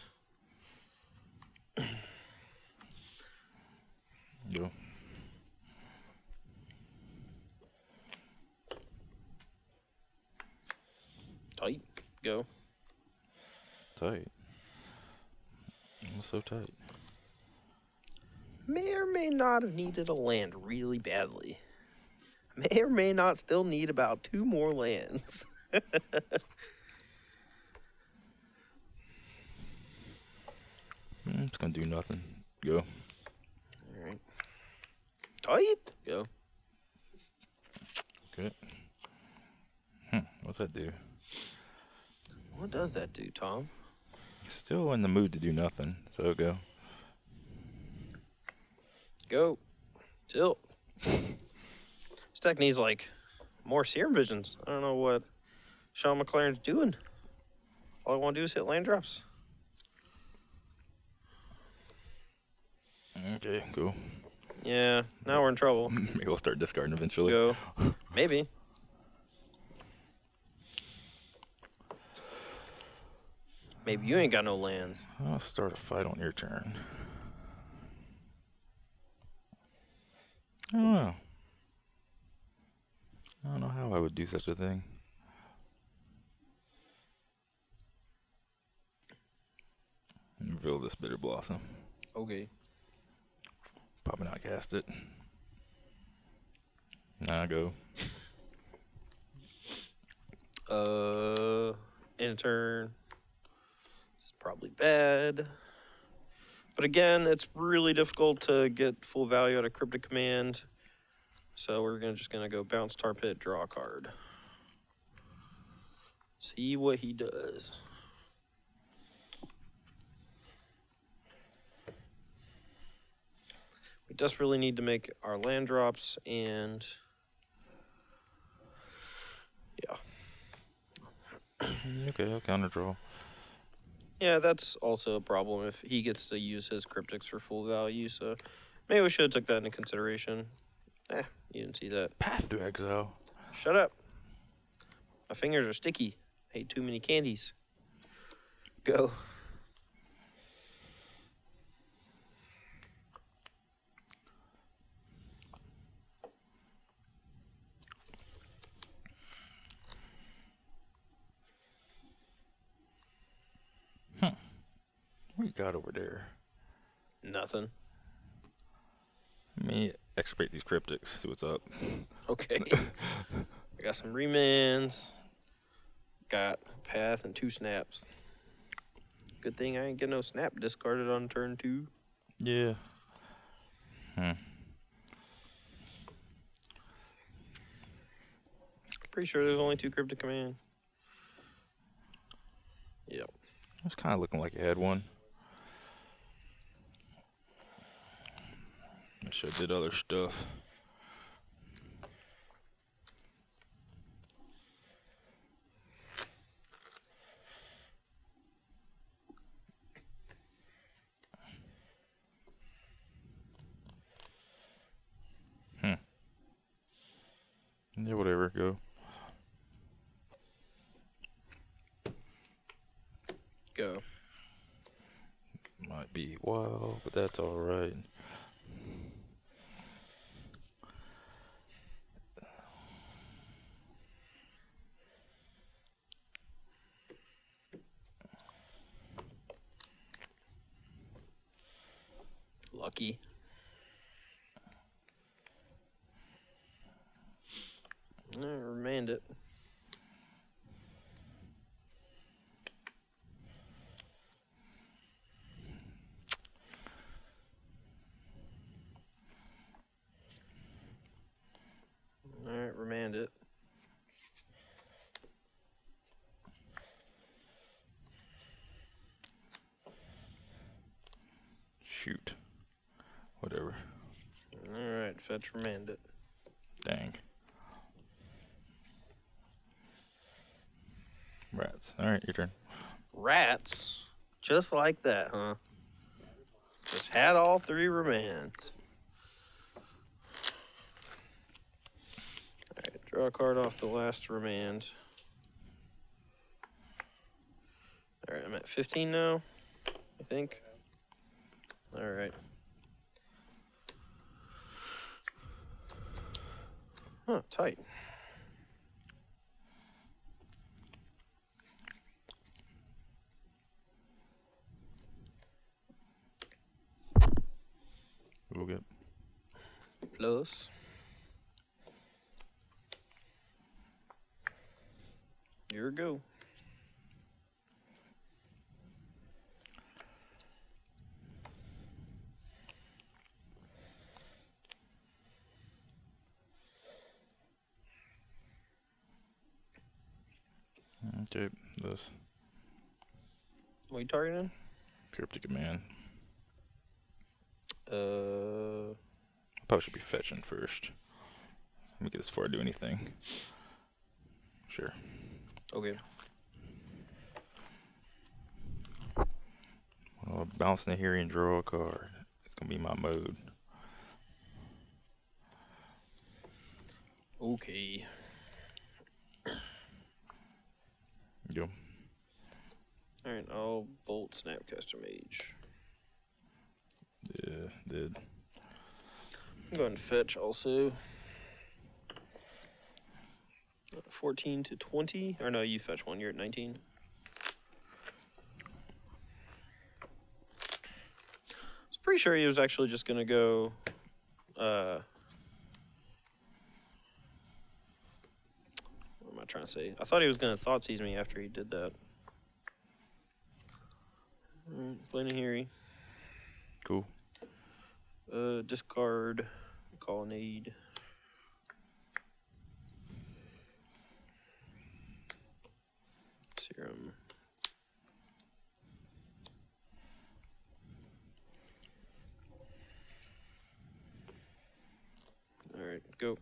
Go. Tight. Go. Tight. So tight. May or may not have needed a land really badly. may or may not still need about 2 more lands. It's gonna do nothing. Go. Alright. Tight. Go. Okay. What's that do? What does that do, Tom? Still in the mood to do nothing, so go. Go. Tilt. This deck needs, like, more Serum Visions. I don't know what Sean McLaren's doing. All I want to do is hit land drops. Okay, go. Yeah, now we're in trouble. Maybe we'll start discarding eventually. Go. Maybe. Maybe you ain't got no lands. I'll start a fight on your turn. I don't know. I don't know how I would do such a thing. Reveal this Bitter Blossom. Okay. Probably not cast it. Nah, go. End turn. It's probably bad. But again, it's really difficult to get full value out of Cryptic Command. So we're just gonna go bounce Tar Pit, draw a card. See what he does. We desperately need to make our land drops, and yeah. Okay, I'll counter draw. Yeah, that's also a problem if he gets to use his cryptics for full value, so maybe we should have took that into consideration. You didn't see that. Path through exile. Shut up. My fingers are sticky. I ate too many candies. Go. What you got over there? Nothing. Let me extirpate these cryptics, see what's up. Okay. I got some remands. Got path and 2 snaps. Good thing I ain't get no snap discarded on turn 2. Yeah. Pretty sure there's only 2 Cryptic Command. Yep. It's kind of looking like you had one. I should have did other stuff. Yeah, whatever, go. Go. Might be wild, but that's alright. Lucky. Remand it. Alright, remand it. Shoot. Whatever. Alright, fetch, remand it. Dang. Rats. Alright, your turn. Rats? Just like that, huh? Just had all 3 remands. Alright, draw a card off the last remand. Alright, I'm at 15 now, I think. Alright. Huh, tight. We'll get Plus. Here we go. Okay, this What are you targeting? Cryptic Command. Uh, Probably should be fetching first. Let me get this before I do anything. Sure. okay. Well, bouncing the here and draw a card. It's gonna be my mode. Okay. Go. Alright, I'll bolt Snapcaster Mage. Yeah, did. I'm going to fetch also. 14 to 20. Or no, you fetch one. You're at 19. I was pretty sure he was actually just going to go. What am I trying to say? I thought he was going to thought seize me after he did that. Playing a Hearing. Cool. Discard. Colonnade. Serum. Alright, go.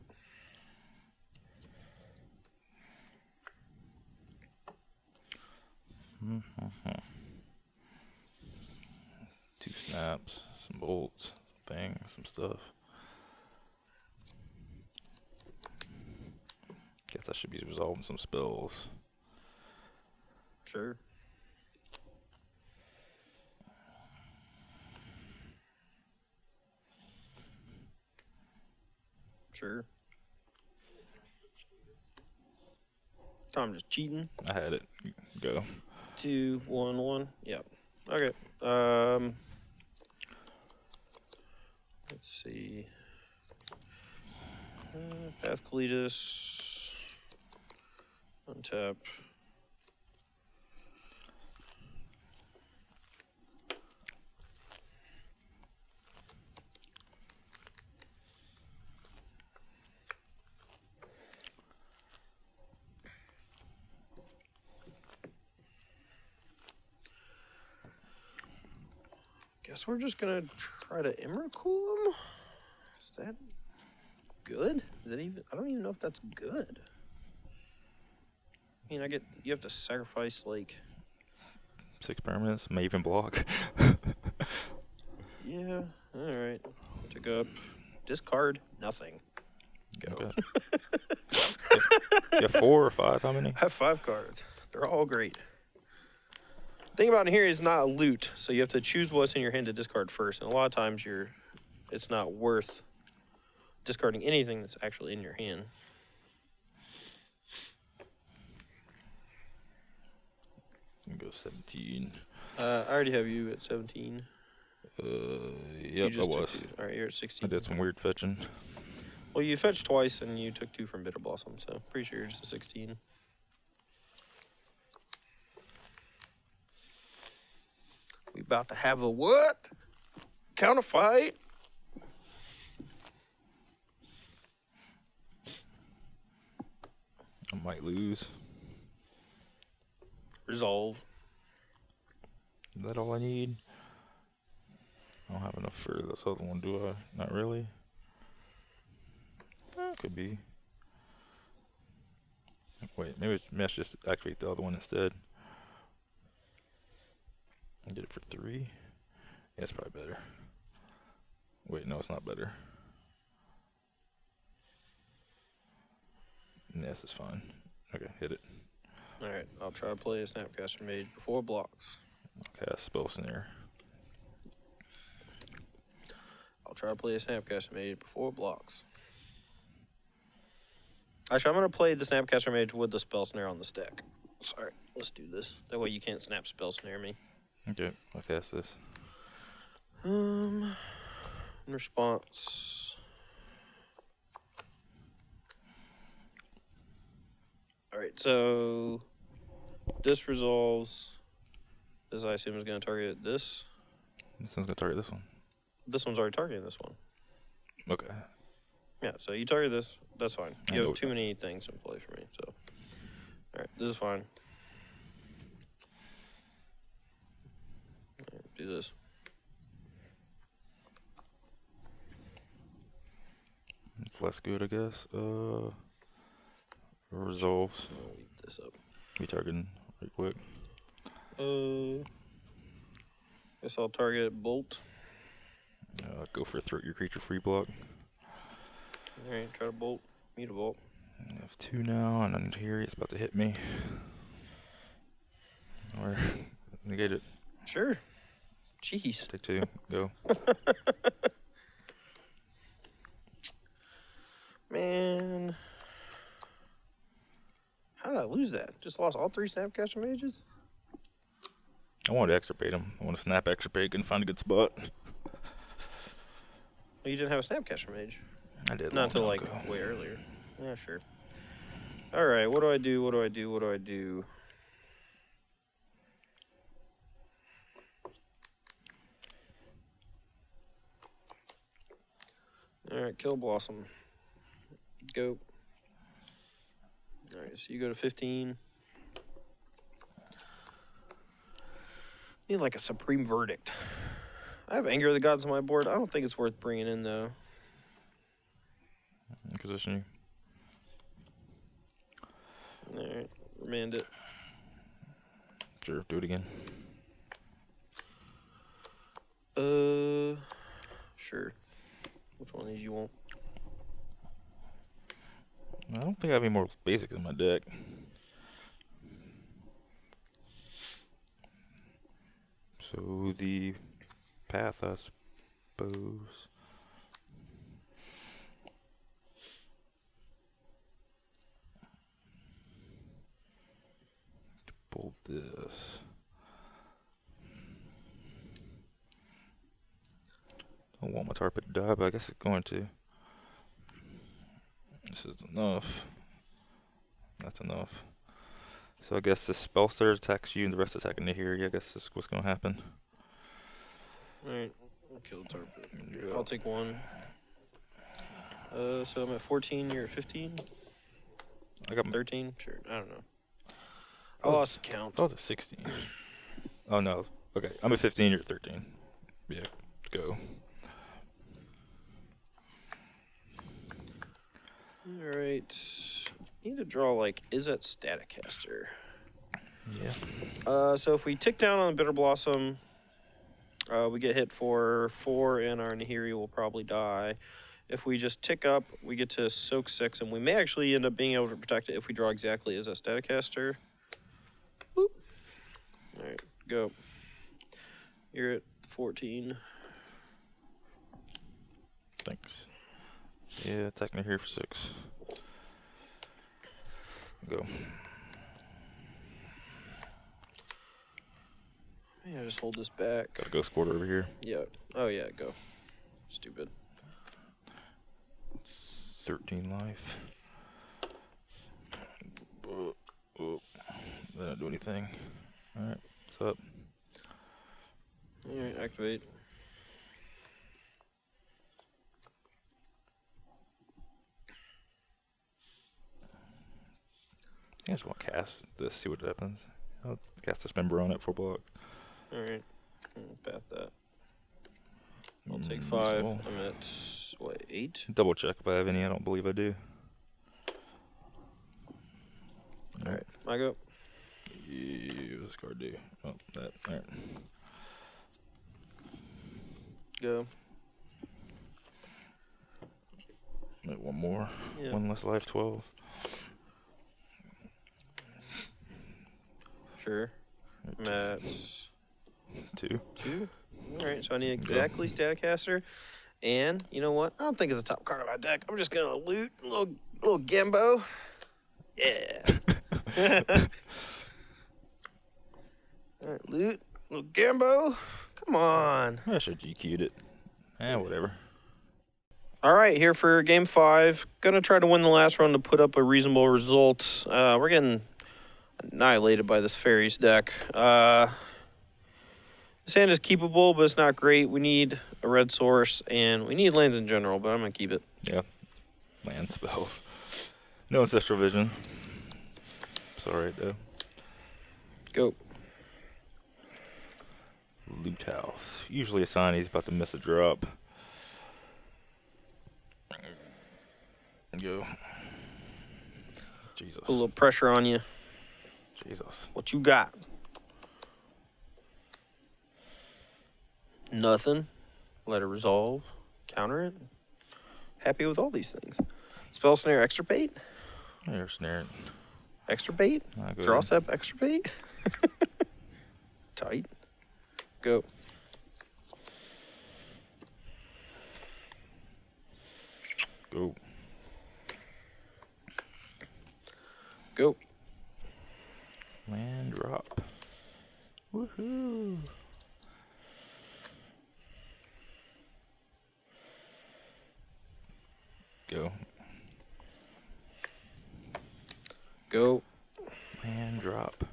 Two snaps, some bolts, things, some stuff. Guess I should be resolving some spells. Sure. Sure. Tom just cheating. I had it. Go. 2, 1, 1. Yep. Okay. Let's see. Path Cletus. Untap. Guess we're just gonna try to Emrakul him. Is that good? Is it even? I don't even know if that's good. I mean, you have to sacrifice like. 6 permanents, may even block. Yeah. All right. Took up. Discard. Nothing. Go. Okay. You have 4 or 5? How many? I have 5 cards. They're all great. The thing about it here is not loot, so you have to choose what's in your hand to discard first, and a lot of times it's not worth discarding anything that's actually in your hand. I'm gonna go 17. I already have you at 17. Yep, I was. All right, you're at 16. I did some weird fetching. Well, you fetched twice, and you took 2 from Bitter Blossom, so pretty sure you're just a 16. We about to have a what? Counterfight? I might lose. Resolve. Is that all I need? I don't have enough for this other one, do I? Not really. Could be. Wait, maybe I should just activate the other one instead. And get it for 3. Yeah, it's probably better. Wait, no, it's not better. Yeah, this is fine. Okay, hit it. Alright, I'll try to play a Snapcaster Mage before blocks. Cast Spell Snare. I'll try to play a Snapcaster Mage before blocks. Actually, I'm going to play the Snapcaster Mage with the Spell Snare on the stack. Sorry, let's do this. That way you can't Snap Spell Snare me. Okay, I'll cast this. In response... Alright, so This resolves. This, I assume, is going to target this. This one's going to target this one. This one's already targeting this one. Okay. Yeah, so you target this. That's fine. You have too many things in play for me, so. Alright, this is fine. Right, do this. It's less good, I guess. Resolves. I'll eat this up. Be targeting right quick. Guess I'll target Bolt. Go for your creature free block. Alright, try to Bolt. Meet a Bolt. I have 2 now, and then here it's about to hit me. Or negate it. Sure. Jeez. Take 2. Go. Man. How did I lose that? Just lost all 3 Snapcaster Mages? I wanted to extirpate him. I want to snap extirpate, couldn't find a good spot. Well, you didn't have a Snapcaster Mage. I did. Not until, like, way earlier. Yeah, sure. Alright, what do I do? What do I do? What do I do? Alright, kill Blossom. Go. Alright, so you go to 15. Need like a Supreme Verdict. I have Anger of the Gods on my board. I don't think it's worth bringing in, though. Position you. Alright, remand it. Sure, do it again. Sure. Which one of these you want? I don't think I have any more basics in my deck. So the path, I suppose. Pull this. I don't want my target to die, but I guess it's going to. This is enough. That's enough. So I guess the spell stirs attacks you and the rest attacking the here. Yeah, I guess this is what's going to happen. Alright, I'll kill the target. Yeah. I'll take 1. So I'm at 14, you're at 15? I got 13? Sure, I don't know. I lost count. I was at 16. Oh no. Okay, I'm at 15, you're at 13. Yeah, go. Alright. Need to draw, like, is that Staticaster? Yeah. So if we tick down on Bitter Blossom, we get hit for 4, and our Nahiri will probably die. If we just tick up, we get to soak 6, and we may actually end up being able to protect it if we draw exactly as a Staticaster. Boop. Alright, go. You're at 14. Thanks. Yeah, attack me here for 6. Go. Yeah, just hold this back. Got a ghost quarter over here. Yeah. Oh, yeah, go. Stupid. 13 life. Oh. They don't do anything. Alright, what's up? Alright, activate. I just want to cast this, see what happens. I'll cast Dismember on it for block. Alright, path that. I'll take 5. Well, I'm at, what, 8? double check if I have any. I don't believe I do. Alright, I go. Yeah, what's this card do? Oh, that. Alright. Go. Wait, one more. Yeah. 1 less life, 12. Sure. I'm at 2. 2. Alright, so I need exactly Staticaster. And, you know what? I don't think it's a top card of my deck. I'm just going to loot a little Gembo. Yeah. Alright, loot. Little Gembo. Come on. I should GQ'd it. Whatever. Alright, here for game 5. Gonna try to win the last round to put up a reasonable result. We're getting annihilated by this Faeries deck. This hand is keepable, but it's not great. We need a red source, and we need lands in general, but I'm going to keep it. Yeah. Land spells. No Ancestral Vision. It's alright, though. Go. Loot House. Usually a sign he's about to miss a drop. Go. Jesus. Put a little pressure on you. Jesus. What you got? Nothing. Let it resolve. Counter it. Happy with all these things. Spell snare, extirpate. You're snared. Extirpate. Draw step, extirpate. Tight. Go. Go. Go. Land drop. Woohoo. Go. Go. Land drop.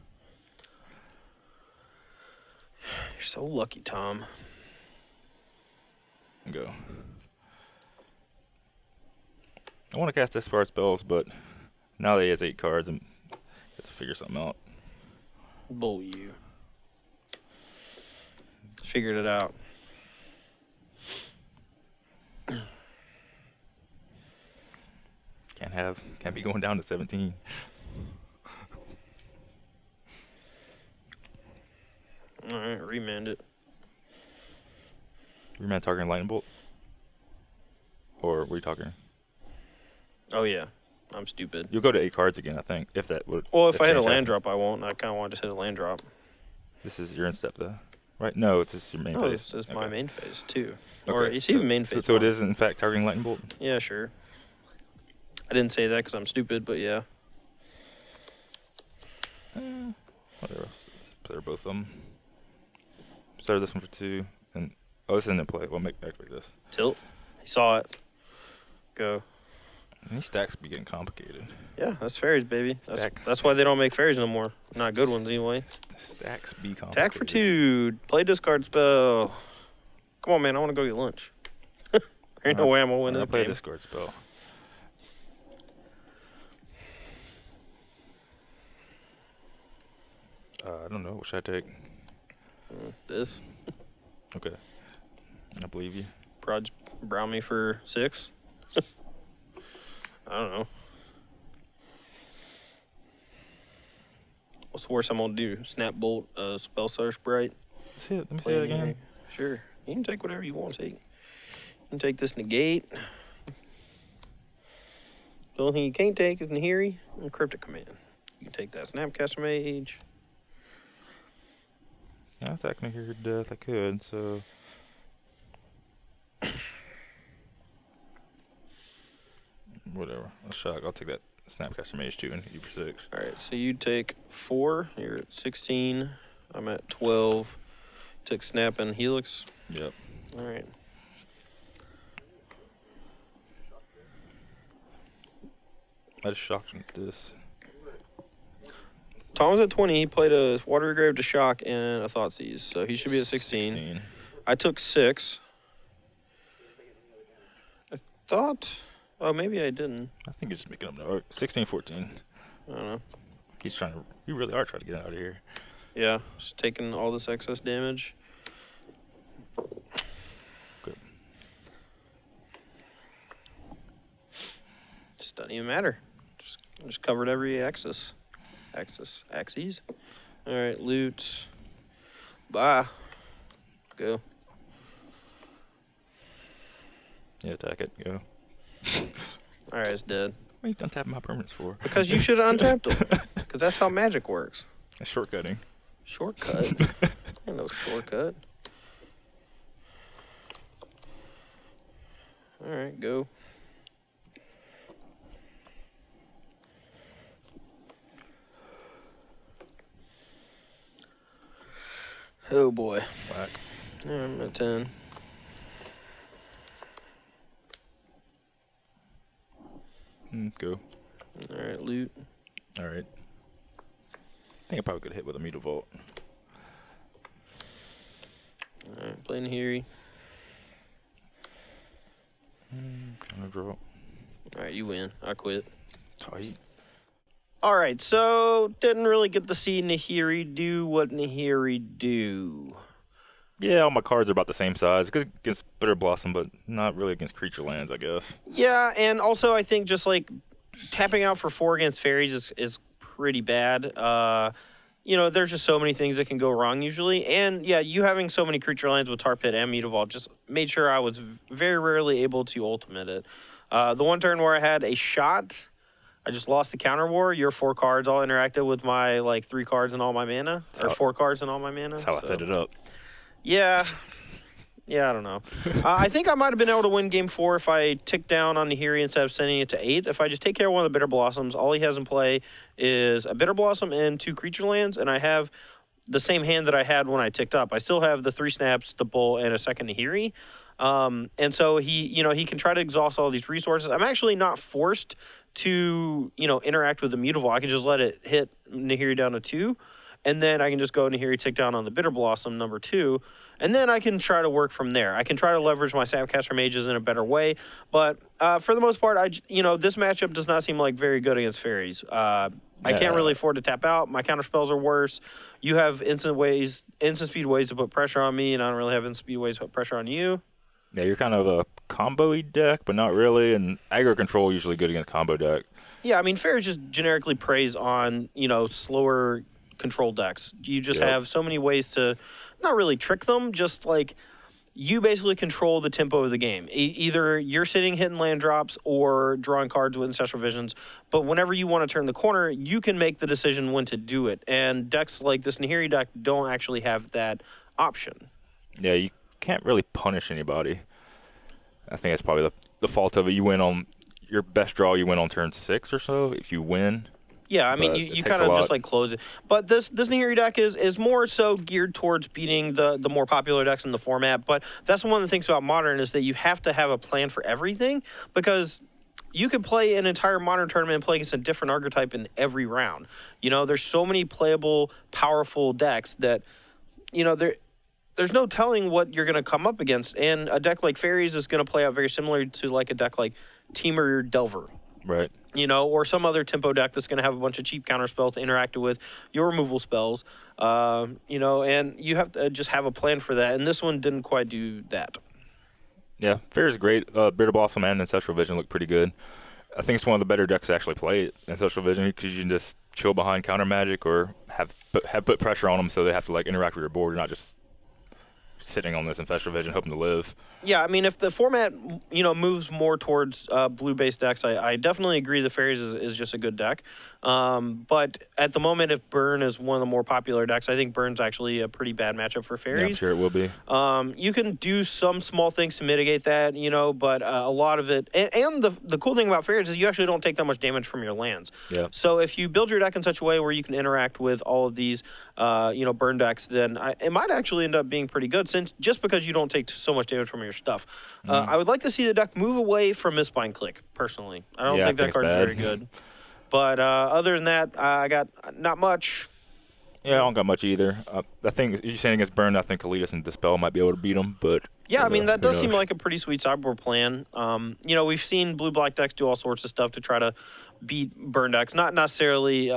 You're so lucky, Tom. Go. I want to cast discard spells, but now that he has 8 cards, I have to figure something out. Bull you. Figured it out. Can't be going down to 17. Alright, remand it. Remand targeting lightning bolt? Or were you talking? Oh yeah. I'm stupid. You'll go to 8 cards again, I think, if that would. Well, if I hit a change land happens. drop, I won't. I kind of want to just hit a land drop. This is your instep, though, right? No, it's just your main No, phase. this is my Okay. main phase too. Okay, Or it's so- even main phase. So it one. is in fact targeting lightning bolt. Yeah, sure. I didn't say that because I'm stupid, but yeah. Whatever. They're both of them. Start this one for 2, and this isn't in play. We'll activate this. Tilt. He saw it. Go. And these stacks be getting complicated. Yeah, that's fairies, baby. Stacks. That's why they don't make fairies no more. Not good ones anyway. Stacks be complicated. Attack for 2. Play discard spell. Come on, man. I want to go get lunch. Ain't no way I'm gonna win I'll this play a game. discard spell. I don't know. What should I take? This. Okay. I believe you. Proj brown me for 6. I don't know. What's the worst I'm gonna do? Snap bolt, spell search bright. Let me see Play it in here. again. Sure. You can take whatever you want to take. You can take this negate. The only thing you can't take is Nahiri and Cryptic Command. You can take that Snapcaster Mage. Now if that can make your death, I could, so. Whatever. I'll shock. I'll take that Snapcaster Mage 2 and hit you for 6. Alright, so you take 4. You're at 16. I'm at 12. Took Snap and Helix. Yep. Alright. I just shocked him with this. Tom was at 20. He played a Watery Grave to shock and a Thoughtseize, so he should be at 16. I took 6. I thought... Oh, maybe I didn't. I think he's just making up numbers. 16, 14. I don't know. He's trying to. You really are trying to get out of here. Yeah, just taking all this excess damage. Good. Just doesn't even matter. Just covered every axis. Axes. Alright, loot. Bye. Go. Yeah, attack it. Go. Alright, it's dead. What are you untapping my permanents for? Because you should have untapped them. Because that's how magic works. That's shortcutting. Shortcut? Ain't no shortcut. Alright, go. Oh boy. Whack. Alright, I'm at 10. Go. Alright, loot. All right. think I probably could hit with a Mutavault. All right, playing Nahiri. Gonna draw. All right, you win. I quit. Tight. All right, so didn't really get to see Nahiri do what Nahiri do. Yeah, all my cards are about the same size. Good against Bitter Blossom, but not really against creature lands, I guess. Yeah, and also I think just like tapping out for 4 against Faeries is pretty bad. You know, there's just so many things that can go wrong usually. And yeah, you having so many creature lands with Tar Pit and Mutavault just made sure I was very rarely able to ultimate it. The one turn where I had a shot, I just lost the counter war. Your 4 cards all interacted with my like 3 cards and all my mana, or 4 cards and all my mana. That's how I set it up. Yeah. Yeah, I don't know. I think I might have been able to win game 4 if I ticked down on Nahiri instead of sending it to 8. If I just take care of one of the Bitter Blossoms, all he has in play is a Bitter Blossom and 2 creature lands, and I have the same hand that I had when I ticked up. I still have the 3 snaps, the bull, and a second Nahiri. And so he can try to exhaust all these resources. I'm actually not forced to, interact with the Mutavault. I can just let it hit Nahiri down to 2. And then I can just go Nahiri tick down on the Bitter Blossom, number 2. And then I can try to work from there. I can try to leverage my Sapcaster Mages in a better way. But for the most part, this matchup does not seem like very good against Faeries. I can't really afford to tap out. My counter spells are worse. You have instant speed ways to put pressure on me, and I don't really have instant speed ways to put pressure on you. Yeah, you're kind of a combo-y deck, but not really. And aggro control usually good against combo deck. Yeah, I mean, Faeries just generically preys on, slower control decks. You just have so many ways to not really trick them, just like you basically control the tempo of the game. Either you're sitting hitting land drops or drawing cards with Ancestral Visions, but whenever you want to turn the corner, you can make the decision when to do it. And decks like this Nahiri deck don't actually have that option. Yeah, you can't really punish anybody. I think that's probably the fault of it. You win on your best draw, you win on turn 6 or so if you win. Yeah, I mean, you kind of just like close it. But this Nahiri deck is more so geared towards beating the more popular decks in the format. But that's one of the things about Modern is that you have to have a plan for everything, because you could play an entire Modern tournament and play against a different archetype in every round. There's so many playable, powerful decks that, there's no telling what you're going to come up against. And a deck like Faeries is going to play out very similar to like a deck like Temur Delver. Right. Or some other tempo deck that's going to have a bunch of cheap counter spells to interact with your removal spells, and you have to just have a plan for that. And this one didn't quite do that. Yeah, Faeries is great. Bitter Blossom and Ancestral Vision look pretty good. I think it's one of the better decks to actually play Ancestral Vision, because you can just chill behind counter magic or have put pressure on them so they have to like interact with your board. You're not just sitting on this Ancestral Vision hoping to live. Yeah, I mean, if the format, moves more towards blue-based decks, I definitely agree that Faeries is just a good deck. But at the moment, if Burn is one of the more popular decks, I think Burn's actually a pretty bad matchup for Faeries. Yeah, I'm sure it will be. You can do some small things to mitigate that, but a lot of it... And the cool thing about Faeries is you actually don't take that much damage from your lands. Yeah. So if you build your deck in such a way where you can interact with all of these, Burn decks, then it might actually end up being pretty good, since just because you don't take so much damage from your stuff. I would like to see the deck move away from Mistbind Click, personally. I don't think that card's very good. But other than that, I got not much. Yeah, I don't got much either. I think you're saying against Burn, I think Kalitas and Dispel might be able to beat them, but... Yeah, I mean, that does seem like a pretty sweet sideboard plan. We've seen blue-black decks do all sorts of stuff to try to beat Burn decks. Not necessarily...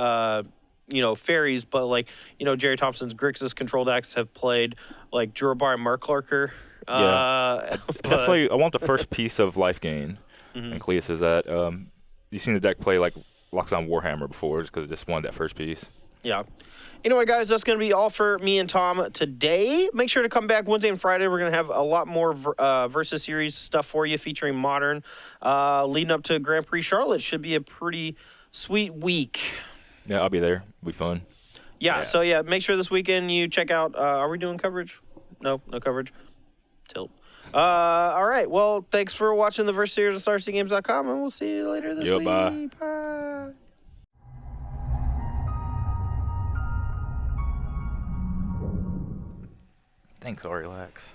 Faeries, but like, Jerry Thompson's Grixis control decks have played like Jurabar and Murklarker. Yeah. Definitely, I want the first piece of life gain. And Cleus is that. You've seen the deck play like Loxodon Warhammer before, just because it just wanted that first piece. Yeah. Anyway, guys, that's going to be all for me and Tom today. Make sure to come back Wednesday and Friday. We're going to have a lot more Versus Series stuff for you featuring Modern. Leading up to Grand Prix Charlotte. Should be a pretty sweet week. Yeah, I'll be there. It'll be fun. Yeah, so make sure this weekend you check out, are we doing coverage? No coverage. Tilt. All right, well, thanks for watching the Versus Series of StarCityGames.com, and we'll see you later this week. Bye. Bye. Thanks, Relax.